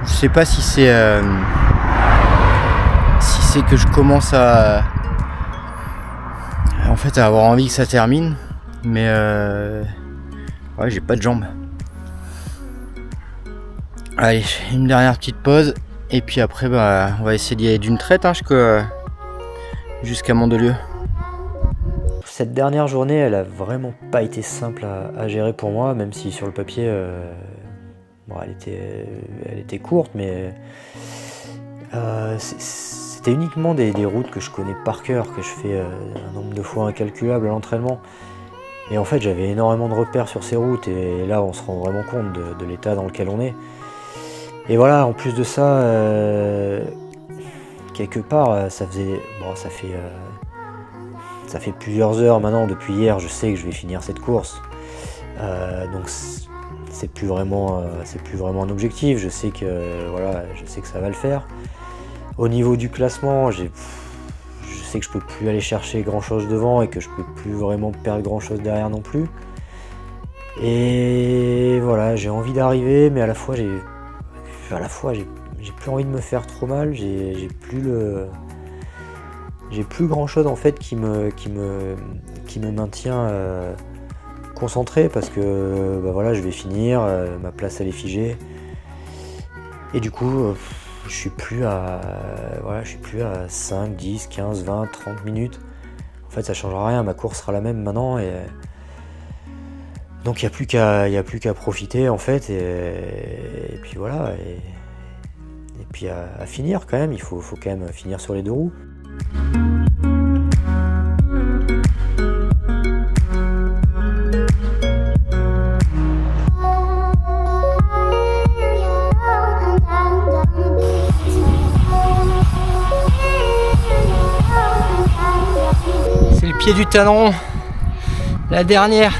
Je sais pas si c'est que je commence à avoir envie que ça termine, mais ouais, j'ai pas de jambes. Allez, une dernière petite pause. Et puis après, on va essayer d'y aller d'une traite jusqu'à Mandelieu. Cette dernière journée, elle a vraiment pas été simple à gérer pour moi, même si sur le papier, elle était courte, mais c'était uniquement des routes que je connais par cœur, que je fais un nombre de fois incalculable à l'entraînement. Et en fait, j'avais énormément de repères sur ces routes, et là, on se rend vraiment compte de l'état dans lequel on est. Et voilà, en plus de ça, quelque part, ça fait plusieurs heures maintenant, depuis hier, je sais que je vais finir cette course. Donc c'est plus vraiment un objectif, je sais que ça va le faire. Au niveau du classement, je sais que je peux plus aller chercher grand chose devant et que je peux plus vraiment perdre grand chose derrière non plus. Et voilà, j'ai envie d'arriver, mais à la fois j'ai plus envie de me faire trop mal, j'ai plus grand chose en fait qui me maintient concentré, parce que je vais finir, ma place elle est figée, et du coup je suis plus à 5, 10, 15, 20, 30 minutes. En fait ça changera rien, ma course sera la même maintenant, et donc il n'y a plus qu'à profiter en fait, et puis voilà, et puis à finir quand même, il faut quand même finir sur les deux roues. C'est le pied du Tanneron, la dernière.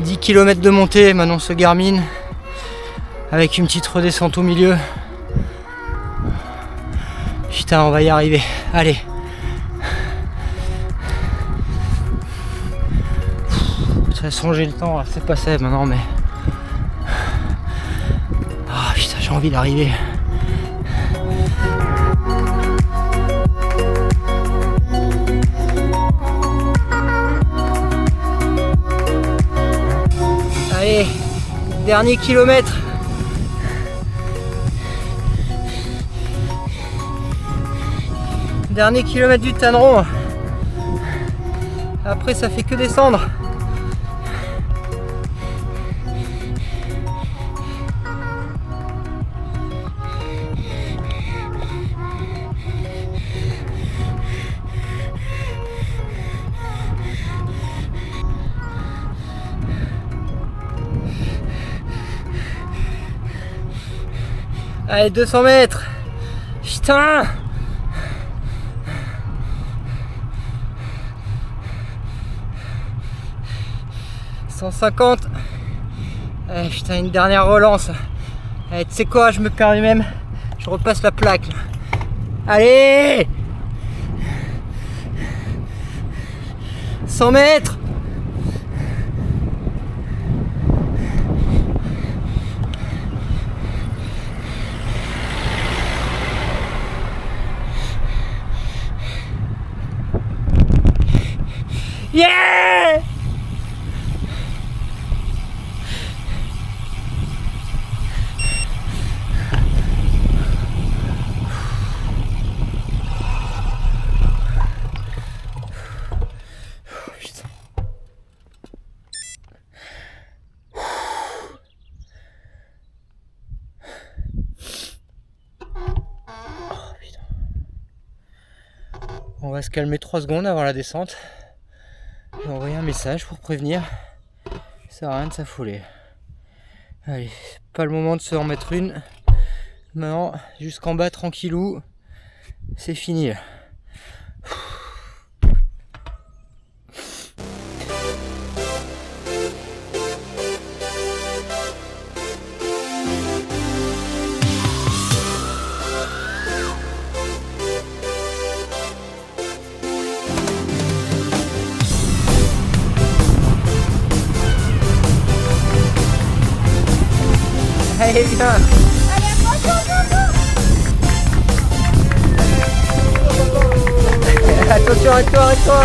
10 km de montée, maintenant ce Garmin, avec une petite redescente au milieu. Putain, on va y arriver, allez. De toute façon j'ai le temps, c'est passé maintenant, mais... Ah putain, j'ai envie d'arriver. Allez, dernier kilomètre. Dernier kilomètre du Tanneron. Après ça fait que descendre. Allez, 200 mètres. Putain. « 150. Allez, putain, une dernière relance. Allez, tu sais quoi, je me perds même. Je repasse la plaque. Là. Allez, 100 mètres. Yeah! On va se calmer 3 secondes avant la descente. J'ai envoyé un message pour prévenir. Ça sert à rien de s'affoler. Allez, c'est pas le moment de se remettre une. Maintenant, jusqu'en bas tranquillou. C'est fini. Allez, viens. Attention, arrête-toi, arrête-toi.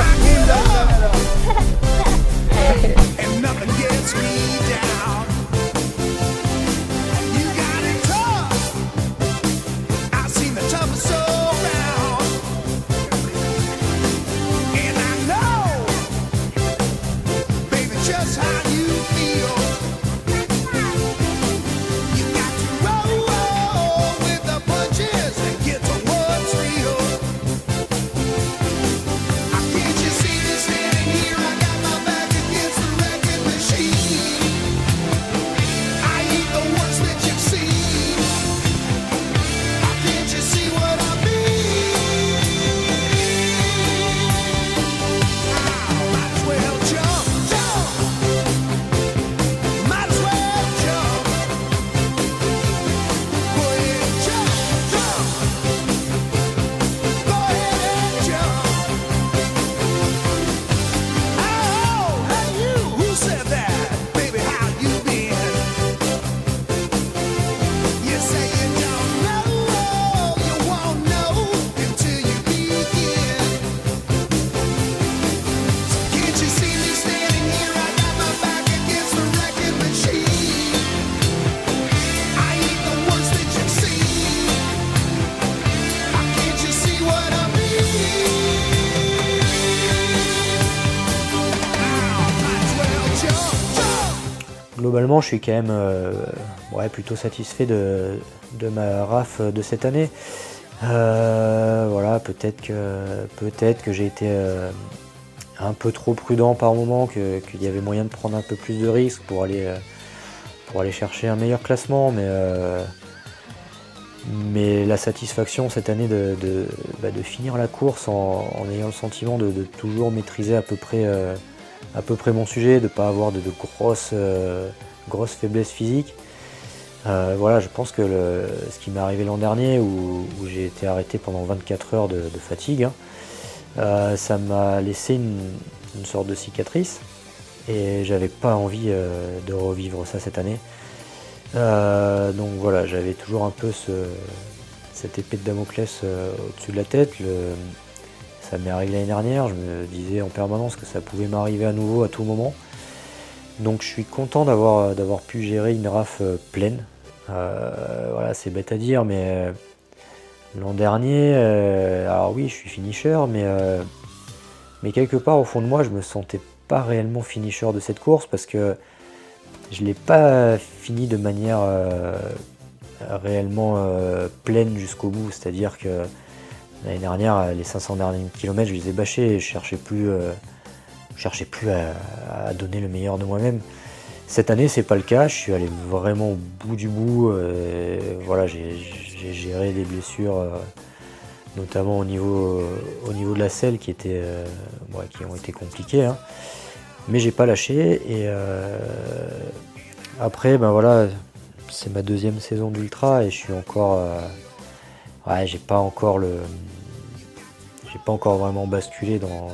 Globalement, je suis quand même plutôt satisfait de ma RAF de cette année. Voilà, peut-être que j'ai été un peu trop prudent par moment, qu'il y avait moyen de prendre un peu plus de risques pour aller chercher un meilleur classement, mais la satisfaction cette année de finir la course en ayant le sentiment de toujours maîtriser à peu près mon sujet, de ne pas avoir de grosses faiblesses physiques. Voilà, je pense que ce qui m'est arrivé l'an dernier, où j'ai été arrêté pendant 24 heures de fatigue, ça m'a laissé une sorte de cicatrice, et j'avais pas envie de revivre ça cette année. Donc voilà, j'avais toujours un peu cette épée de Damoclès au-dessus de la tête. Ça m'est arrivé l'année dernière, je me disais en permanence que ça pouvait m'arriver à nouveau à tout moment. Donc je suis content d'avoir pu gérer une RAF pleine. Voilà, c'est bête à dire, mais L'an dernier, alors oui, je suis finisher, mais quelque part au fond de moi, je me sentais pas réellement finisher de cette course parce que je l'ai pas fini de manière réellement pleine jusqu'au bout. C'est-à-dire que l'année dernière, les 500 derniers kilomètres, je les ai bâchés et je cherchais plus à donner le meilleur de moi-même. Cette année, c'est pas le cas. Je suis allé vraiment au bout du bout. Voilà, j'ai géré des blessures, notamment au niveau de la selle, qui ont été compliquées. Hein. Mais j'ai pas lâché. Et après, ben voilà, c'est ma deuxième saison d'ultra et je suis encore, j'ai pas encore vraiment basculé dans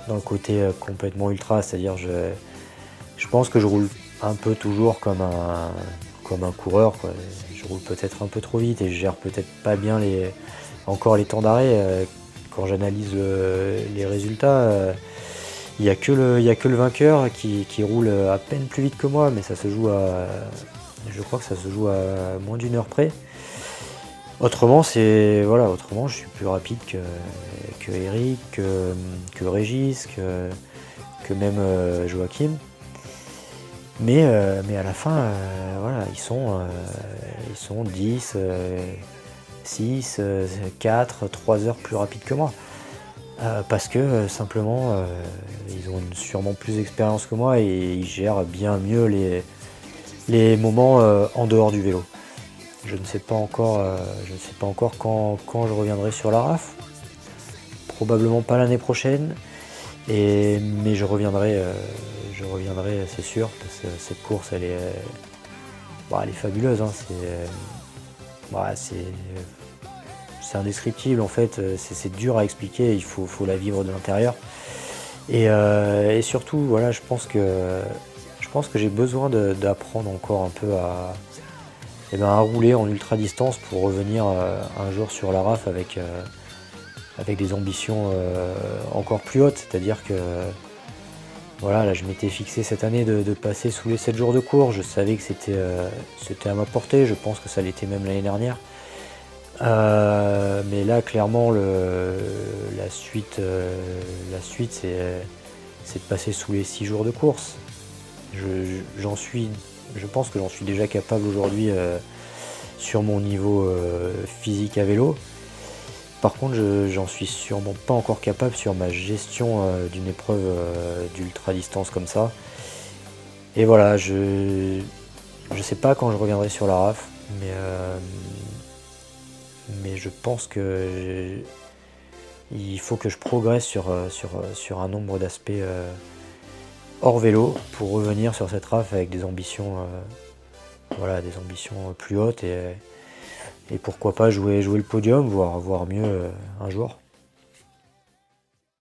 le côté complètement ultra. C'est-à-dire, je pense que je roule un peu toujours comme un coureur, quoi. Je roule peut-être un peu trop vite et je gère peut-être pas bien encore les temps d'arrêt. Quand j'analyse les résultats, il n'y a que le vainqueur qui roule à peine plus vite que moi, mais ça se joue je crois que ça se joue à moins d'1 heure près. Autrement, je suis plus rapide que Eric, que Régis, que même Joachim. Mais à la fin, voilà, ils sont 10, 6, 4, 3 heures plus rapides que moi. Parce que simplement, ils ont sûrement plus d'expérience que moi et ils gèrent bien mieux les moments en dehors du vélo. Je ne sais pas encore quand je reviendrai sur la RAF. Probablement pas l'année prochaine. Mais je reviendrai, c'est sûr, parce que cette course, elle est fabuleuse. Hein, c'est indescriptible en fait. C'est dur à expliquer. Il faut la vivre de l'intérieur. Et surtout, voilà, je pense que j'ai besoin d'apprendre encore un peu à rouler en ultra distance pour revenir un jour sur la RAF avec des ambitions encore plus hautes, c'est-à-dire que voilà, là je m'étais fixé cette année de passer sous les 7 jours de cours. Je savais que c'était à ma portée, je pense que ça l'était même l'année dernière. Mais là clairement la suite c'est de passer sous les 6 jours de course. Je pense que j'en suis déjà capable aujourd'hui sur mon niveau physique à vélo. Par contre, j'en suis sûrement pas encore capable sur ma gestion d'une épreuve d'ultra distance comme ça. Et voilà, je sais pas quand je reviendrai sur la RAF, mais je pense que il faut que je progresse sur un nombre d'aspects hors vélo pour revenir sur cette RAF avec des ambitions plus hautes et pourquoi pas jouer le podium, voire mieux un jour.